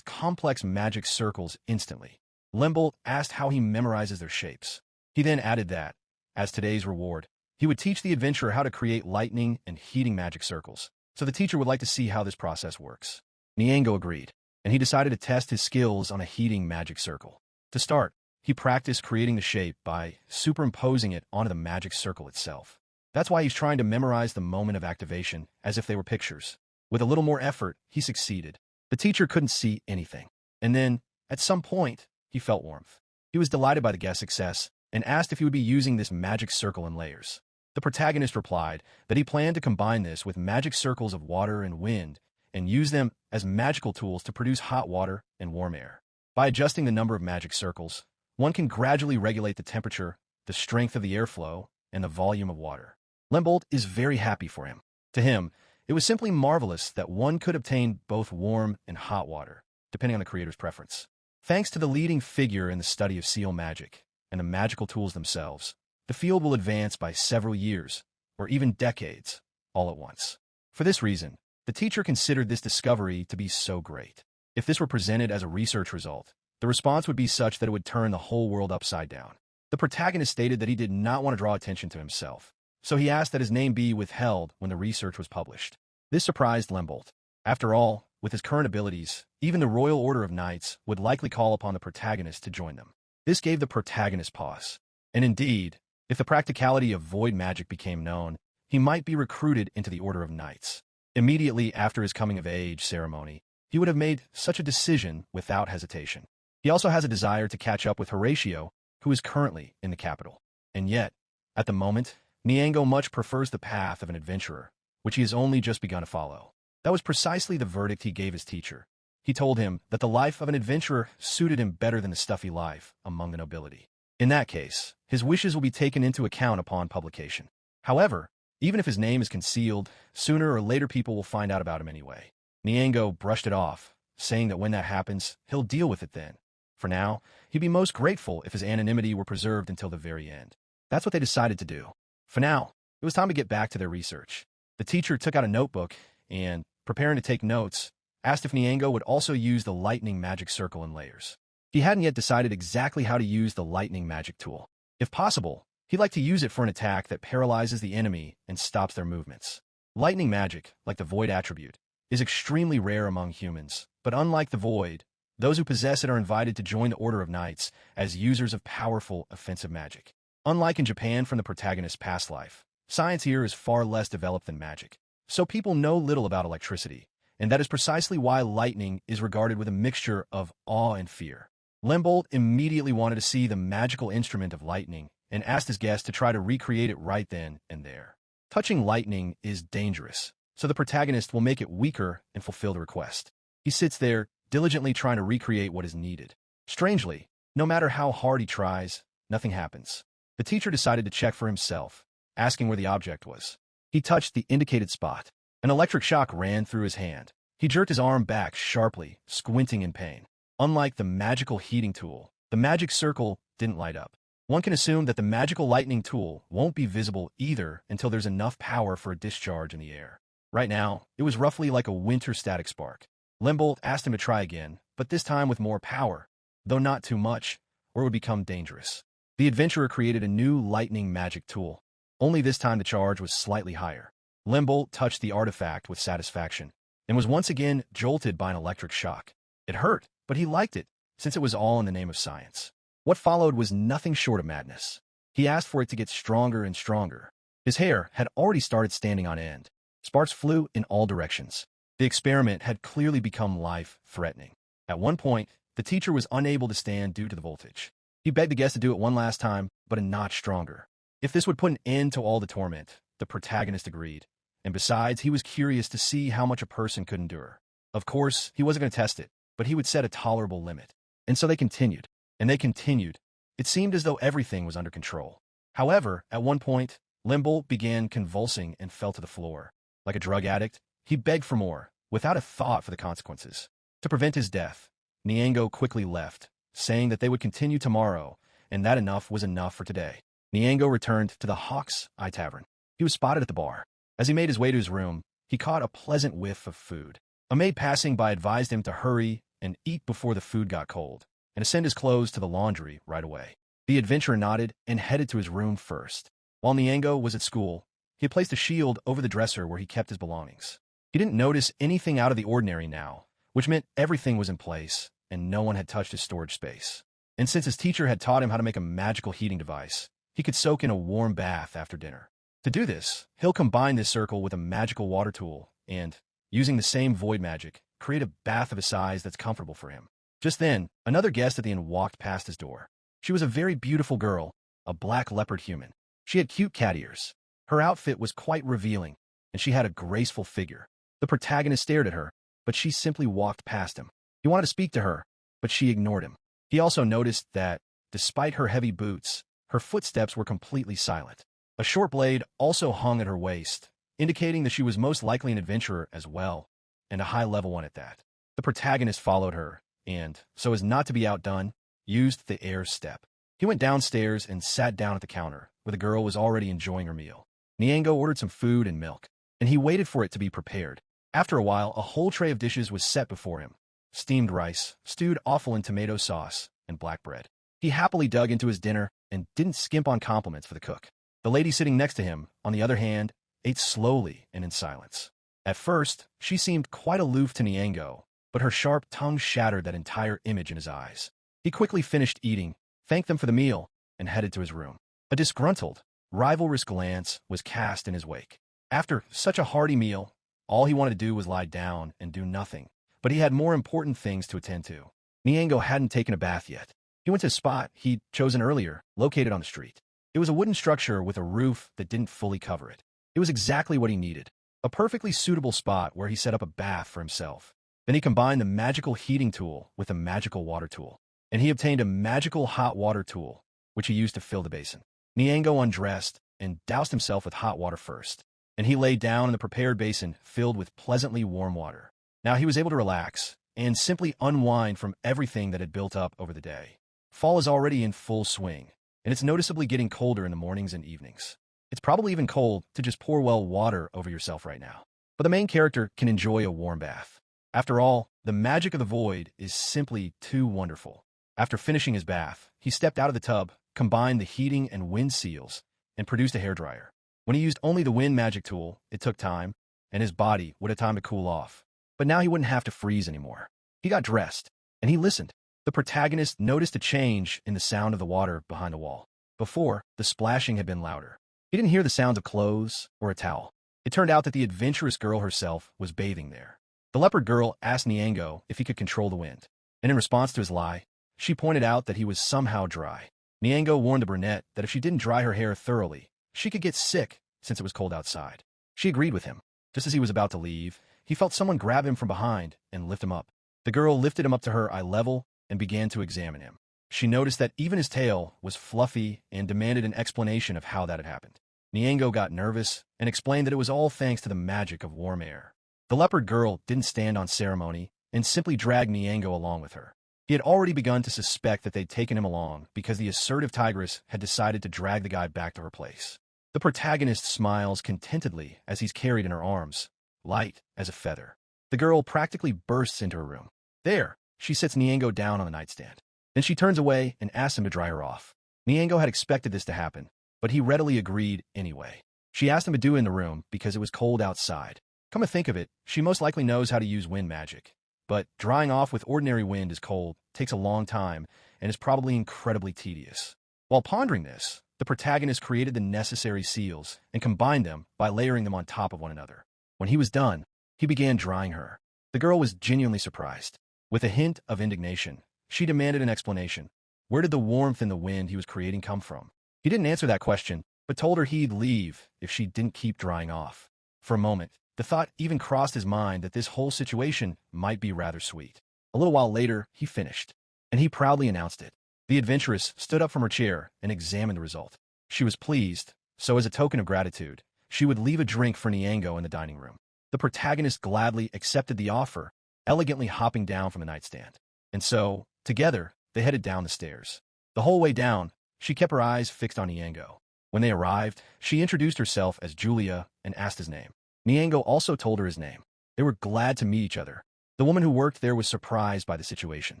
complex magic circles instantly. Limbold asked how he memorizes their shapes. He then added that, as today's reward, he would teach the adventurer how to create lightning and heating magic circles, so the teacher would like to see how this process works. Nyango agreed, and he decided to test his skills on a heating magic circle. To start, he practiced creating the shape by superimposing it onto the magic circle itself. That's why he's trying to memorize the moment of activation as if they were pictures. With a little more effort, he succeeded. The teacher couldn't see anything. And then, at some point, he felt warmth. He was delighted by the guest's success and asked if he would be using this magic circle in layers. The protagonist replied that he planned to combine this with magic circles of water and wind and use them as magical tools to produce hot water and warm air. By adjusting the number of magic circles, one can gradually regulate the temperature, the strength of the airflow, and the volume of water. Limbold is very happy for him. To him, it was simply marvelous that one could obtain both warm and hot water, depending on the creator's preference. Thanks to the leading figure in the study of seal magic and the magical tools themselves, the field will advance by several years, or even decades, all at once. For this reason, the teacher considered this discovery to be so great. If this were presented as a research result, the response would be such that it would turn the whole world upside down. The protagonist stated that he did not want to draw attention to himself, so he asked that his name be withheld when the research was published. This surprised Limbold. After all, with his current abilities, even the Royal Order of Knights would likely call upon the protagonist to join them. This gave the protagonist pause. And indeed, if the practicality of void magic became known, he might be recruited into the Order of Knights. Immediately after his coming-of-age ceremony, he would have made such a decision without hesitation. He also has a desire to catch up with Horatio, who is currently in the capital. And yet, at the moment, Nyango much prefers the path of an adventurer, which he has only just begun to follow. That was precisely the verdict he gave his teacher. He told him that the life of an adventurer suited him better than the stuffy life among the nobility. In that case, his wishes will be taken into account upon publication. However, even if his name is concealed, sooner or later people will find out about him anyway. Nyango brushed it off, saying that when that happens, he'll deal with it then. For now, he'd be most grateful if his anonymity were preserved until the very end. That's what they decided to do. For now, it was time to get back to their research. The teacher took out a notebook and, preparing to take notes, asked if Nyango would also use the lightning magic circle in layers. He hadn't yet decided exactly how to use the lightning magic tool. If possible, he'd like to use it for an attack that paralyzes the enemy and stops their movements. Lightning magic, like the void attribute, is extremely rare among humans, but unlike the void, those who possess it are invited to join the Order of Knights as users of powerful offensive magic. Unlike in Japan from the protagonist's past life, science here is far less developed than magic, so people know little about electricity, and that is precisely why lightning is regarded with a mixture of awe and fear. Limbold immediately wanted to see the magical instrument of lightning and asked his guest to try to recreate it right then and there. Touching lightning is dangerous, so the protagonist will make it weaker and fulfill the request. He sits there, diligently trying to recreate what is needed. Strangely, no matter how hard he tries, nothing happens. The teacher decided to check for himself, asking where the object was. He touched the indicated spot. An electric shock ran through his hand. He jerked his arm back sharply, squinting in pain. Unlike the magical heating tool, the magic circle didn't light up. One can assume that the magical lightning tool won't be visible either until there's enough power for a discharge in the air. Right now, it was roughly like a winter static spark. Limbold asked him to try again, but this time with more power, though not too much, or it would become dangerous. The adventurer created a new lightning magic tool. Only this time the charge was slightly higher. Limbold touched the artifact with satisfaction, and was once again jolted by an electric shock. It hurt, but he liked it, since it was all in the name of science. What followed was nothing short of madness. He asked for it to get stronger and stronger. His hair had already started standing on end. Sparks flew in all directions. The experiment had clearly become life-threatening. At one point, the teacher was unable to stand due to the voltage. He begged the guest to do it one last time, but a notch stronger. If this would put an end to all the torment, the protagonist agreed. And besides, he was curious to see how much a person could endure. Of course, he wasn't going to test it, but he would set a tolerable limit. And so they continued. And they continued. It seemed as though everything was under control. However, at one point, Limbold began convulsing and fell to the floor. Like a drug addict, he begged for more, without a thought for the consequences. To prevent his death, Nyango quickly left, saying that they would continue tomorrow, and that enough was enough for today. Nyango returned to the Hawk's Eye Tavern. He was spotted at the bar. As he made his way to his room, he caught a pleasant whiff of food. A maid passing by advised him to hurry and eat before the food got cold, and to send his clothes to the laundry right away. The adventurer nodded and headed to his room first. While Nyango was at school, he had placed a shield over the dresser where he kept his belongings. He didn't notice anything out of the ordinary now, which meant everything was in place, and no one had touched his storage space. And since his teacher had taught him how to make a magical heating device, he could soak in a warm bath after dinner. To do this, he'll combine this circle with a magical water tool and, using the same void magic, create a bath of a size that's comfortable for him. Just then, another guest at the inn walked past his door. She was a very beautiful girl, a black leopard human. She had cute cat ears. Her outfit was quite revealing, and she had a graceful figure. The protagonist stared at her, but she simply walked past him. He wanted to speak to her, but she ignored him. He also noticed that, despite her heavy boots, her footsteps were completely silent. A short blade also hung at her waist, indicating that she was most likely an adventurer as well, and a high-level one at that. The protagonist followed her, and, so as not to be outdone, used the air step. He went downstairs and sat down at the counter, where the girl was already enjoying her meal. Nyango ordered some food and milk, and he waited for it to be prepared. After a while, a whole tray of dishes was set before him. Steamed rice, stewed offal in tomato sauce, and black bread. He happily dug into his dinner and didn't skimp on compliments for the cook. The lady sitting next to him, on the other hand, ate slowly and in silence. At first, she seemed quite aloof to Nyango, but her sharp tongue shattered that entire image in his eyes. He quickly finished eating, thanked them for the meal, and headed to his room. A disgruntled, rivalrous glance was cast in his wake. After such a hearty meal, all he wanted to do was lie down and do nothing, but he had more important things to attend to. Nyango hadn't taken a bath yet. He went to a spot he'd chosen earlier, located on the street. It was a wooden structure with a roof that didn't fully cover it. It was exactly what he needed, a perfectly suitable spot where he set up a bath for himself. Then he combined the magical heating tool with a magical water tool, and he obtained a magical hot water tool, which he used to fill the basin. Nyango undressed and doused himself with hot water first, and he lay down in the prepared basin filled with pleasantly warm water. Now he was able to relax and simply unwind from everything that had built up over the day. Fall is already in full swing, and it's noticeably getting colder in the mornings and evenings. It's probably even cold to just pour well water over yourself right now. But the main character can enjoy a warm bath. After all, the magic of the void is simply too wonderful. After finishing his bath, he stepped out of the tub, combined the heating and wind seals, and produced a hairdryer. When he used only the wind magic tool, it took time, and his body would have time to cool off. But now he wouldn't have to freeze anymore. He got dressed, and he listened. The protagonist noticed a change in the sound of the water behind the wall. Before, the splashing had been louder. He didn't hear the sounds of clothes or a towel. It turned out that the adventurous girl herself was bathing there. The leopard girl asked Nyango if he could control the wind, and in response to his lie, she pointed out that he was somehow dry. Nyango warned the brunette that if she didn't dry her hair thoroughly, she could get sick since it was cold outside. She agreed with him. Just as he was about to leave, he felt someone grab him from behind and lift him up. The girl lifted him up to her eye level and began to examine him. She noticed that even his tail was fluffy and demanded an explanation of how that had happened. Nyango got nervous and explained that it was all thanks to the magic of warm air. The leopard girl didn't stand on ceremony and simply dragged Nyango along with her. He had already begun to suspect that they'd taken him along because the assertive tigress had decided to drag the guy back to her place. The protagonist smiles contentedly as he's carried in her arms, light as a feather. The girl practically bursts into her room. There, she sits Nyango down on the nightstand. Then she turns away and asks him to dry her off. Nyango had expected this to happen, but he readily agreed anyway. She asked him to do it in the room because it was cold outside. Come to think of it, she most likely knows how to use wind magic. But drying off with ordinary wind is cold, takes a long time, and is probably incredibly tedious. While pondering this, the protagonist created the necessary seals and combined them by layering them on top of one another. When he was done, he began drying her. The girl was genuinely surprised. With a hint of indignation, she demanded an explanation. Where did the warmth in the wind he was creating come from? He didn't answer that question, but told her he'd leave if she didn't keep drying off. For a moment, the thought even crossed his mind that this whole situation might be rather sweet. A little while later, he finished, and he proudly announced it. The adventuress stood up from her chair and examined the result. She was pleased, so as a token of gratitude, she would leave a drink for Nyango in the dining room. The protagonist gladly accepted the offer, elegantly hopping down from the nightstand. And so, together, they headed down the stairs. The whole way down, she kept her eyes fixed on Nyango. When they arrived, she introduced herself as Julia and asked his name. Nyango also told her his name. They were glad to meet each other. The woman who worked there was surprised by the situation.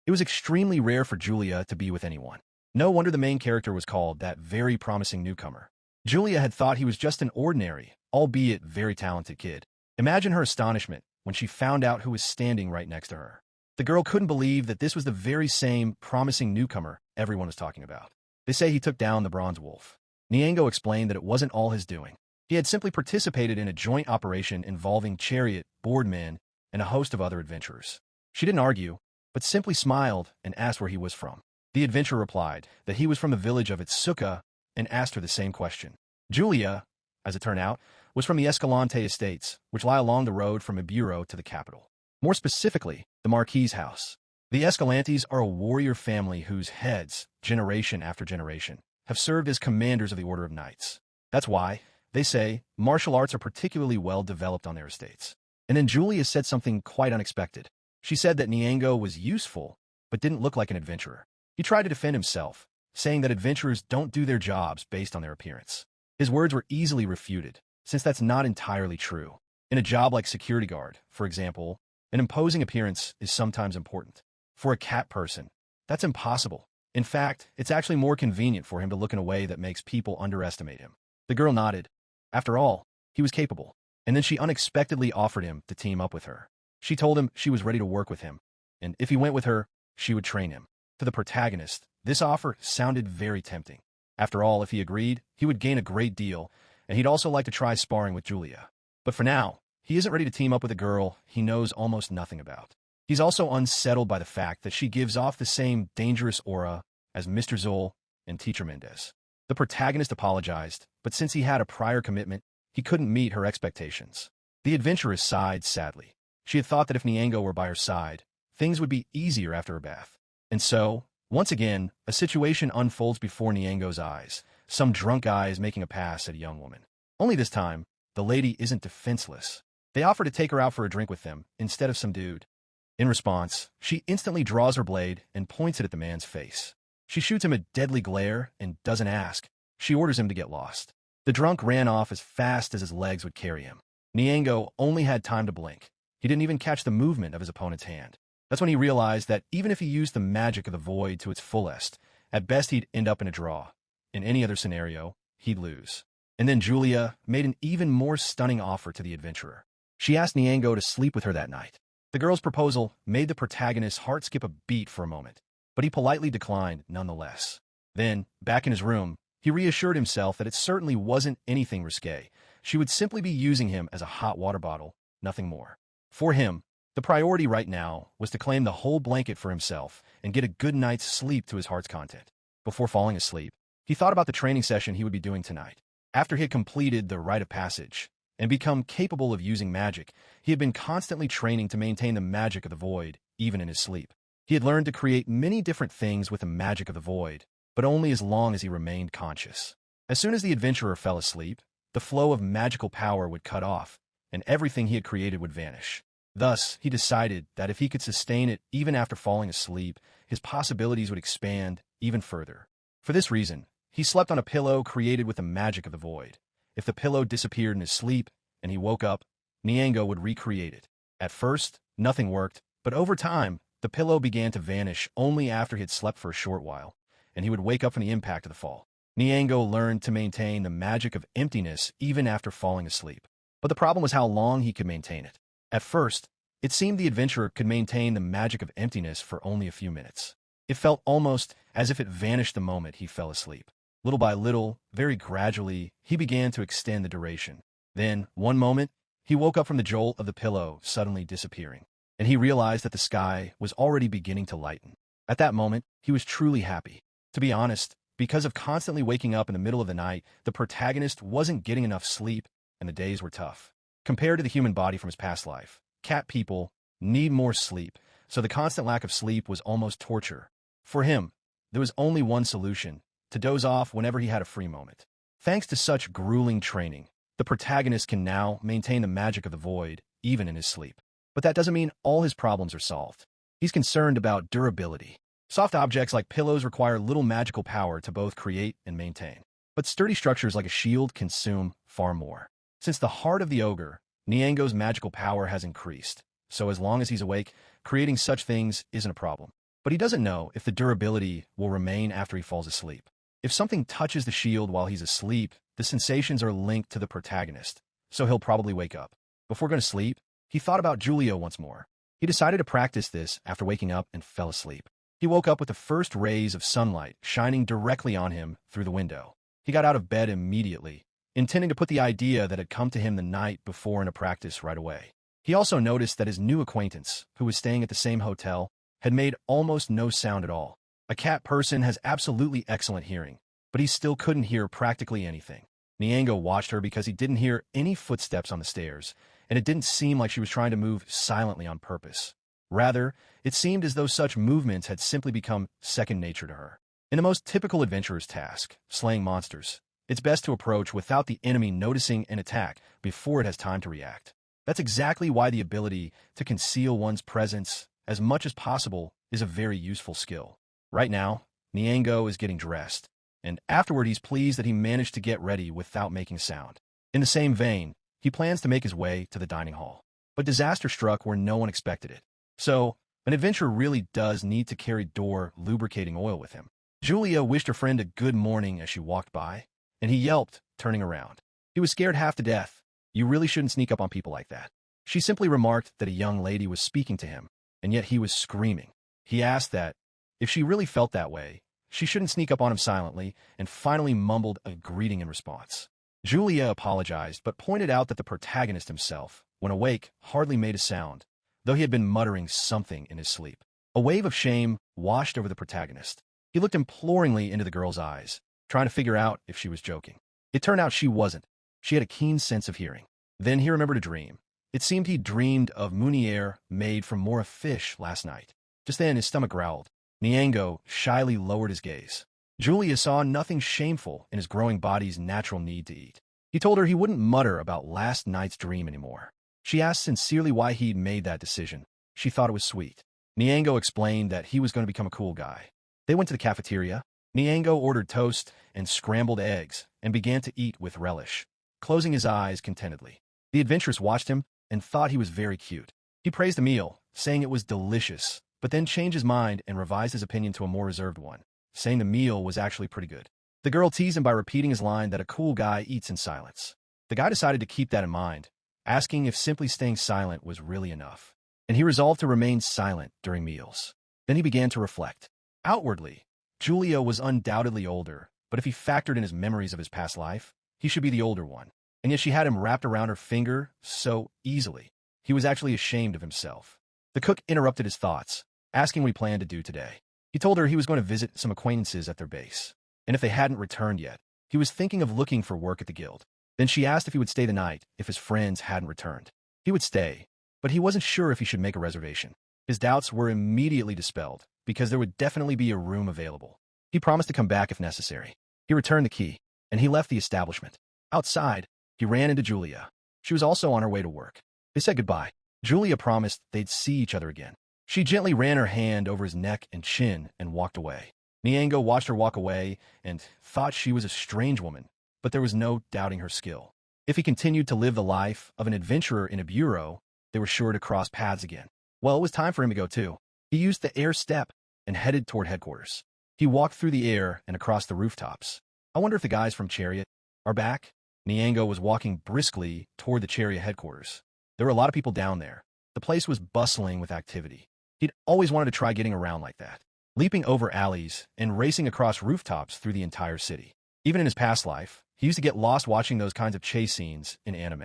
It was extremely rare for Julia to be with anyone. No wonder the main character was called that very promising newcomer. Julia had thought he was just an ordinary, albeit very talented kid. Imagine her astonishment when she found out who was standing right next to her. The girl couldn't believe that this was the very same promising newcomer everyone was talking about. They say he took down the bronze wolf. Nyango explained that it wasn't all his doing. He had simply participated in a joint operation involving Chariot, Boardman, and a host of other adventurers. She didn't argue, but simply smiled and asked where he was from. The adventurer replied that he was from the village of Itsuka and asked her the same question. Julia, as it turned out, was from the Escalante estates, which lie along the road from Iburo to the capital. More specifically, the Marquis's house. The Escalantes are a warrior family whose heads, generation after generation, have served as commanders of the Order of Knights. That's why, they say, martial arts are particularly well developed on their estates. And then Julia said something quite unexpected. She said that Nyango was useful, but didn't look like an adventurer. He tried to defend himself, saying that adventurers don't do their jobs based on their appearance. His words were easily refuted, since that's not entirely true. In a job like security guard, for example, an imposing appearance is sometimes important. For a cat person, that's impossible. In fact, it's actually more convenient for him to look in a way that makes people underestimate him. The girl nodded. After all, he was capable. and then she unexpectedly offered him to team up with her. She told him she was ready to work with him, and if he went with her, she would train him. To the protagonist, this offer sounded very tempting. After all, if he agreed, he would gain a great deal, and he'd also like to try sparring with Julia. But for now, he isn't ready to team up with a girl he knows almost nothing about. He's also unsettled by the fact that she gives off the same dangerous aura as Mr. Zoll and Teacher Mendez. The protagonist apologized, but since he had a prior commitment, he couldn't meet her expectations. The adventuress sighed sadly. She had thought that if Nyango were by her side, things would be easier after her bath. And so, once again, a situation unfolds before Nyango's eyes. Some drunk guy is making a pass at a young woman. Only this time, the lady isn't defenseless. They offer to take her out for a drink with them, instead of some dude. In response, she instantly draws her blade and points it at the man's face. She shoots him a deadly glare and doesn't ask. She orders him to get lost. The drunk ran off as fast as his legs would carry him. Nyango only had time to blink. He didn't even catch the movement of his opponent's hand. That's when he realized that even if he used the magic of the void to its fullest, at best he'd end up in a draw. In any other scenario, he'd lose. And then Julia made an even more stunning offer to the adventurer. She asked Nyango to sleep with her that night. The girl's proposal made the protagonist's heart skip a beat for a moment, but he politely declined nonetheless. Then, back in his room, he reassured himself that it certainly wasn't anything risque. She would simply be using him as a hot water bottle, nothing more. For him, the priority right now was to claim the whole blanket for himself and get a good night's sleep to his heart's content. Before falling asleep, he thought about the training session he would be doing tonight. After he had completed the rite of passage and become capable of using magic, he had been constantly training to maintain the magic of the void, even in his sleep. He had learned to create many different things with the magic of the void, but only as long as he remained conscious. As soon as the adventurer fell asleep, the flow of magical power would cut off, and everything he had created would vanish. Thus, he decided that if he could sustain it even after falling asleep, his possibilities would expand even further. For this reason, he slept on a pillow created with the magic of the void. If the pillow disappeared in his sleep, and he woke up, Nyango would recreate it. At first, nothing worked, but over time, the pillow began to vanish only after he had slept for a short while, and he would wake up from the impact of the fall. Nyango learned to maintain the magic of emptiness even after falling asleep. But the problem was how long he could maintain it. At first, it seemed the adventurer could maintain the magic of emptiness for only a few minutes. It felt almost as if it vanished the moment he fell asleep. Little by little, very gradually, he began to extend the duration. Then, one moment, he woke up from the jolt of the pillow suddenly disappearing, and he realized that the sky was already beginning to lighten. At that moment, he was truly happy. To be honest, because of constantly waking up in the middle of the night, the protagonist wasn't getting enough sleep, and the days were tough. Compared to the human body from his past life, cat people need more sleep, so the constant lack of sleep was almost torture. For him, there was only one solution: to doze off whenever he had a free moment. Thanks to such grueling training, the protagonist can now maintain the magic of the void, even in his sleep. But that doesn't mean all his problems are solved. He's concerned about durability. Soft objects like pillows require little magical power to both create and maintain. But sturdy structures like a shield consume far more. Since the heart of the ogre, Nyango's magical power has increased, so as long as he's awake, creating such things isn't a problem. But he doesn't know if the durability will remain after he falls asleep. If something touches the shield while he's asleep, the sensations are linked to the protagonist, so he'll probably wake up. Before going to sleep, he thought about Julia once more. He decided to practice this after waking up and fell asleep. He woke up with the first rays of sunlight shining directly on him through the window. He got out of bed immediately, intending to put the idea that had come to him the night before into practice right away. He also noticed that his new acquaintance, who was staying at the same hotel, had made almost no sound at all. A cat person has absolutely excellent hearing, but he still couldn't hear practically anything. Nyango watched her because he didn't hear any footsteps on the stairs, and it didn't seem like she was trying to move silently on purpose. Rather, it seemed as though such movements had simply become second nature to her. In the most typical adventurer's task, slaying monsters, it's best to approach without the enemy noticing an attack before it has time to react. That's exactly why the ability to conceal one's presence as much as possible is a very useful skill. Right now, Nyango is getting dressed, and afterward he's pleased that he managed to get ready without making sound. In the same vein, he plans to make his way to the dining hall. But disaster struck where no one expected it. So, an adventurer really does need to carry door lubricating oil with him. Julia wished her friend a good morning as she walked by, and he yelped, turning around. He was scared half to death, You really shouldn't sneak up on people like that. She simply remarked that a young lady was speaking to him, and yet he was screaming. He asked that, if she really felt that way, she shouldn't sneak up on him silently, and finally mumbled a greeting in response. Julia apologized, but pointed out that the protagonist himself, when awake, hardly made a sound, though he had been muttering something in his sleep. A wave of shame washed over the protagonist. He looked imploringly into the girl's eyes, trying to figure out if she was joking. It turned out she wasn't. She had a keen sense of hearing. Then he remembered a dream. It seemed he dreamed of Munier made from more fish last night. Just then his stomach growled. Nyango shyly lowered his gaze. Julia saw nothing shameful in his growing body's natural need to eat. He told her he wouldn't mutter about last night's dream anymore. She asked sincerely why he'd made that decision. She thought it was sweet. Nyango explained that he was going to become a cool guy. They went to the cafeteria. Nyango ordered toast and scrambled eggs and began to eat with relish, closing his eyes contentedly. The adventuress watched him and thought he was very cute. He praised the meal, saying it was delicious, but then changed his mind and revised his opinion to a more reserved one, saying the meal was actually pretty good. The girl teased him by repeating his line that a cool guy eats in silence. The guy decided to keep that in mind, asking if simply staying silent was really enough. And he resolved to remain silent during meals. Then he began to reflect. Outwardly, Julia was undoubtedly older, but if he factored in his memories of his past life, he should be the older one. And yet she had him wrapped around her finger so easily. He was actually ashamed of himself. The cook interrupted his thoughts, asking what he planned to do today. He told her he was going to visit some acquaintances at their base, and if they hadn't returned yet, he was thinking of looking for work at the guild. Then she asked if he would stay the night if his friends hadn't returned. He would stay, but he wasn't sure if he should make a reservation. His doubts were immediately dispelled, because there would definitely be a room available. He promised to come back if necessary. He returned the key, and he left the establishment. Outside, he ran into Julia. She was also on her way to work. They said goodbye. Julia promised they'd see each other again. She gently ran her hand over his neck and chin and walked away. Nyango watched her walk away and thought she was a strange woman, but there was no doubting her skill. If he continued to live the life of an adventurer in a bureau, they were sure to cross paths again. Well, it was time for him to go too. He used the air step and headed toward headquarters. He walked through the air and across the rooftops. I wonder if the guys from Chariot are back? Nyango was walking briskly toward the Chariot headquarters. There were a lot of people down there. The place was bustling with activity. He'd always wanted to try getting around like that, leaping over alleys and racing across rooftops through the entire city. Even in his past life, he used to get lost watching those kinds of chase scenes in anime.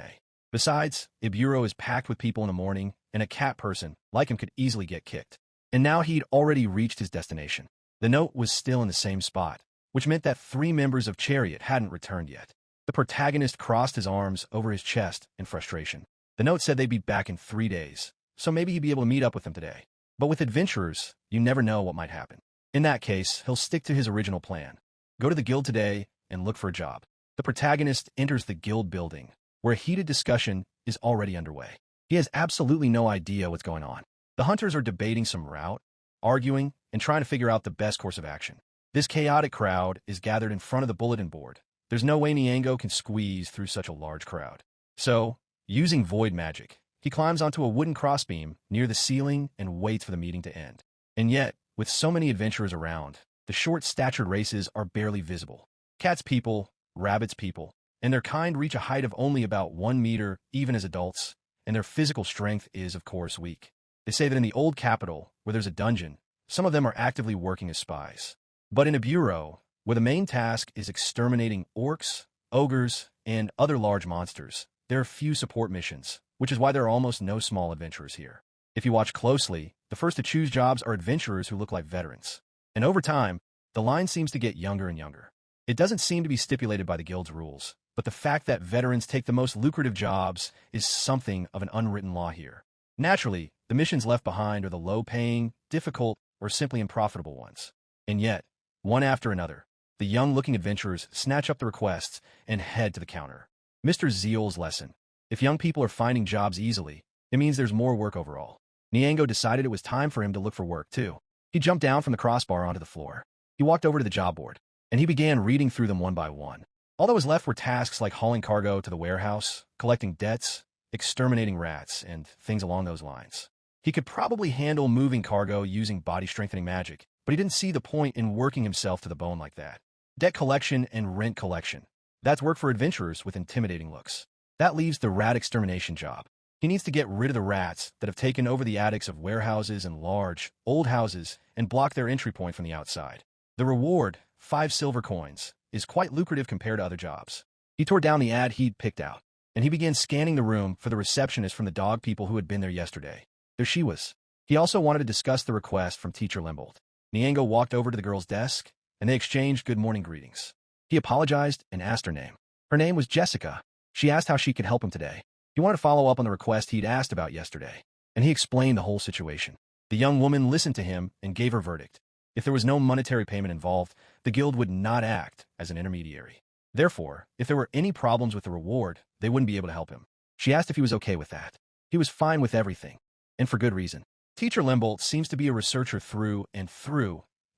Besides, a bureau is packed with people in the morning, and a cat person like him could easily get kicked. And now he'd already reached his destination. The note was still in the same spot, which meant that 3 members of Chariot hadn't returned yet. The protagonist crossed his arms over his chest in frustration. The note said they'd be back in 3 days, so maybe he'd be able to meet up with them today. But with adventurers, you never know what might happen. In that case, he'll stick to his original plan. Go to the guild today and look for a job. The protagonist enters the guild building, where a heated discussion is already underway. He has absolutely no idea what's going on. The hunters are debating some route, arguing, and trying to figure out the best course of action. This chaotic crowd is gathered in front of the bulletin board. There's no way Nyango can squeeze through such a large crowd. So, using void magic, he climbs onto a wooden crossbeam near the ceiling and waits for the meeting to end. And yet, with so many adventurers around, the short-statured races are barely visible. Cats people, rabbits people, and their kind reach a height of only about 1 meter even as adults, and their physical strength is, of course, weak. They say that in the old capital, where there's a dungeon, some of them are actively working as spies. But in a bureau, where the main task is exterminating orcs, ogres, and other large monsters, there are few support missions, which is why there are almost no small adventurers here. If you watch closely, the first to choose jobs are adventurers who look like veterans. And over time, the line seems to get younger and younger. It doesn't seem to be stipulated by the guild's rules, but the fact that veterans take the most lucrative jobs is something of an unwritten law here. Naturally, the missions left behind are the low-paying, difficult, or simply unprofitable ones. And yet, one after another, the young-looking adventurers snatch up the requests and head to the counter. Mr. Zeal's lesson. If young people are finding jobs easily, it means there's more work overall. Nyango decided it was time for him to look for work, too. He jumped down from the crossbar onto the floor. He walked over to the job board, and he began reading through them one by one. All that was left were tasks like hauling cargo to the warehouse, collecting debts, exterminating rats, and things along those lines. He could probably handle moving cargo using body-strengthening magic, but he didn't see the point in working himself to the bone like that. Debt collection and rent collection. That's work for adventurers with intimidating looks. That leaves the rat extermination job. He needs to get rid of the rats that have taken over the attics of warehouses and large, old houses and block their entry point from the outside. The reward, 5 silver coins, is quite lucrative compared to other jobs. He tore down the ad he'd picked out, and he began scanning the room for the receptionist from the dog people who had been there yesterday. There she was. He also wanted to discuss the request from Teacher Limbold. Nyango walked over to the girl's desk, and they exchanged good morning greetings. He apologized and asked her name. Her name was Jessica. She asked how she could help him today. He wanted to follow up on the request he'd asked about yesterday, and he explained the whole situation. The young woman listened to him and gave her verdict. If there was no monetary payment involved, the guild would not act as an intermediary. Therefore, if there were any problems with the reward, they wouldn't be able to help him. She asked if he was okay with that. He was fine with everything, and for good reason. Teacher Limbold seems to be a researcher through, and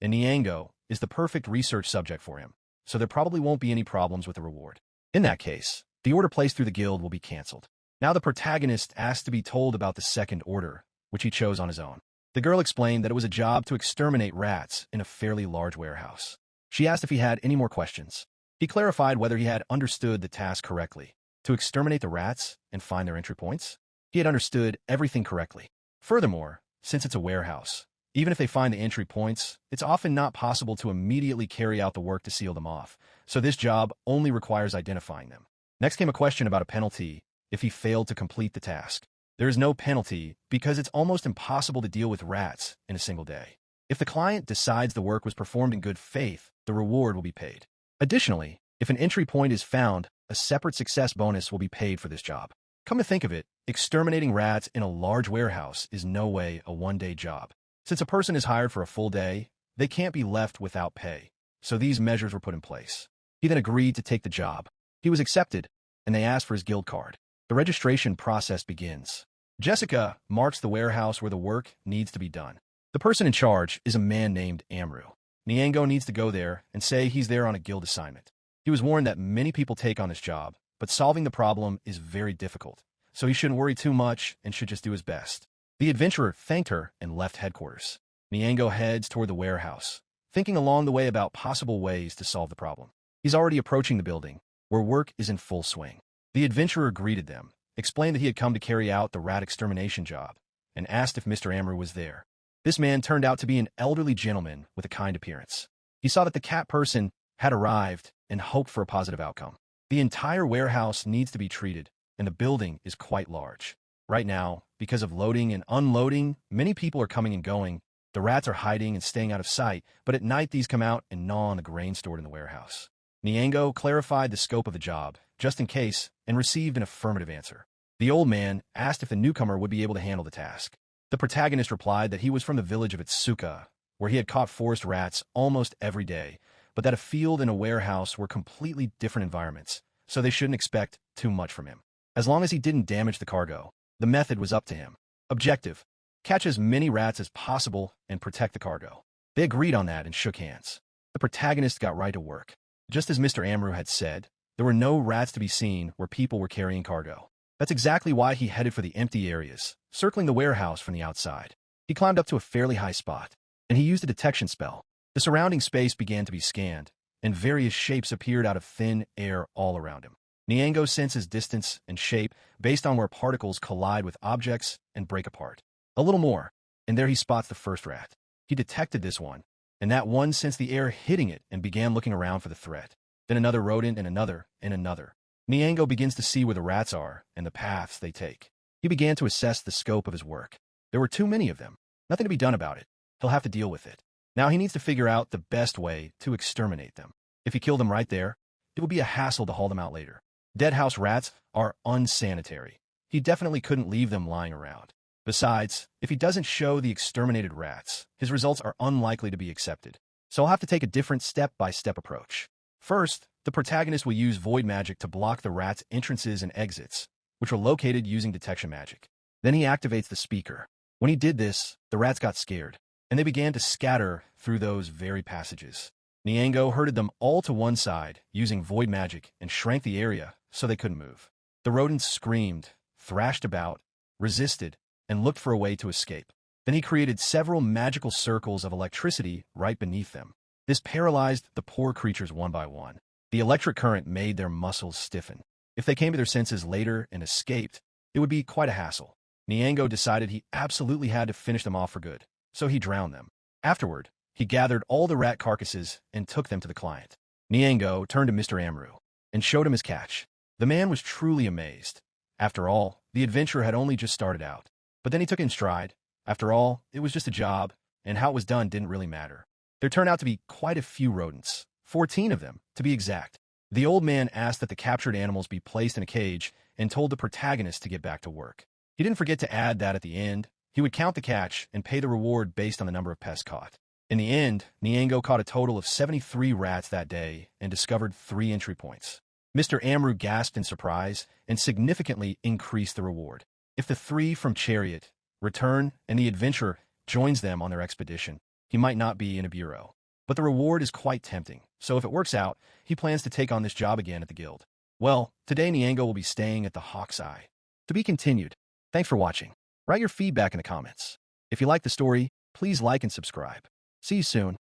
Nyango is the perfect research subject for him, so there probably won't be any problems with the reward. In that case, the order placed through the guild will be cancelled. Now the protagonist asked to be told about the second order, which he chose on his own. The girl explained that it was a job to exterminate rats in a fairly large warehouse. She asked if he had any more questions. He clarified whether he had understood the task correctly, to exterminate the rats and find their entry points. He had understood everything correctly. Furthermore, since it's a warehouse, even if they find the entry points, it's often not possible to immediately carry out the work to seal them off, so this job only requires identifying them. Next came a question about a penalty if he failed to complete the task. There is no penalty because it's almost impossible to deal with rats in a single day. If the client decides the work was performed in good faith, the reward will be paid. Additionally, if an entry point is found, a separate success bonus will be paid for this job. Come to think of it, exterminating rats in a large warehouse is no way a one-day job. Since a person is hired for a full day, they can't be left without pay, so these measures were put in place. He then agreed to take the job. He was accepted, and they asked for his guild card. The registration process begins. Jessica marks the warehouse where the work needs to be done. The person in charge is a man named Amru. Nyango needs to go there and say he's there on a guild assignment. He was warned that many people take on this job, but solving the problem is very difficult, so he shouldn't worry too much and should just do his best. The adventurer thanked her and left headquarters. Nyango heads toward the warehouse, thinking along the way about possible ways to solve the problem. He's already approaching the building, where work is in full swing. The adventurer greeted them, explained that he had come to carry out the rat extermination job, and asked if Mr. Amru was there. This man turned out to be an elderly gentleman with a kind appearance. He saw that the cat person had arrived and hoped for a positive outcome. The entire warehouse needs to be treated, and the building is quite large. Right now, because of loading and unloading, many people are coming and going. The rats are hiding and staying out of sight, but at night these come out and gnaw on the grain stored in the warehouse. Nyango clarified the scope of the job, just in case, and received an affirmative answer. The old man asked if the newcomer would be able to handle the task. The protagonist replied that he was from the village of Itsuka, where he had caught forest rats almost every day, but that a field and a warehouse were completely different environments, so they shouldn't expect too much from him. As long as he didn't damage the cargo, the method was up to him. Objective: catch as many rats as possible and protect the cargo. They agreed on that and shook hands. The protagonist got right to work. Just as Mr. Amru had said, there were no rats to be seen where people were carrying cargo. That's exactly why he headed for the empty areas, circling the warehouse from the outside. He climbed up to a fairly high spot, and he used a detection spell. The surrounding space began to be scanned, and various shapes appeared out of thin air all around him. Nyango senses distance and shape based on where particles collide with objects and break apart. A little more, and there he spots the first rat. He detected this one, and that one sensed the air hitting it and began looking around for the threat. Then another rodent and another and another. Nyango begins to see where the rats are and the paths they take. He began to assess the scope of his work. There were too many of them. Nothing to be done about it. He'll have to deal with it. Now he needs to figure out the best way to exterminate them. If he killed them right there, it would be a hassle to haul them out later. Deadhouse rats are unsanitary. He definitely couldn't leave them lying around. Besides, if he doesn't show the exterminated rats, his results are unlikely to be accepted. So I'll have to take a different step-by-step approach. First, the protagonist will use void magic to block the rats' entrances and exits, which are located using detection magic. Then he activates the speaker. When he did this, the rats got scared, and they began to scatter through those very passages. Nyango herded them all to one side using void magic and shrank the area so they couldn't move. The rodents screamed, thrashed about, resisted, and looked for a way to escape. Then he created several magical circles of electricity right beneath them. This paralyzed the poor creatures one by one. The electric current made their muscles stiffen. If they came to their senses later and escaped, it would be quite a hassle. Nyango decided he absolutely had to finish them off for good, so he drowned them. Afterward, he gathered all the rat carcasses and took them to the client. Nyango turned to Mr. Amru and showed him his catch. The man was truly amazed. After all, the adventure had only just started out. But then he took it in stride. After all, it was just a job, and how it was done didn't really matter. There turned out to be quite a few rodents, 14 of them, to be exact. The old man asked that the captured animals be placed in a cage and told the protagonist to get back to work. He didn't forget to add that at the end, he would count the catch and pay the reward based on the number of pests caught. In the end, Nyango caught a total of 73 rats that day and discovered 3 entry points. Mr. Amru gasped in surprise and significantly increased the reward. If the 3 from Chariot return and the adventurer joins them on their expedition, he might not be in a bureau. But the reward is quite tempting, so if it works out, he plans to take on this job again at the guild. Well, today Nyango will be staying at the Hawk's Eye. To be continued. Thanks for watching. Write your feedback in the comments. If you like the story, please like and subscribe. See you soon.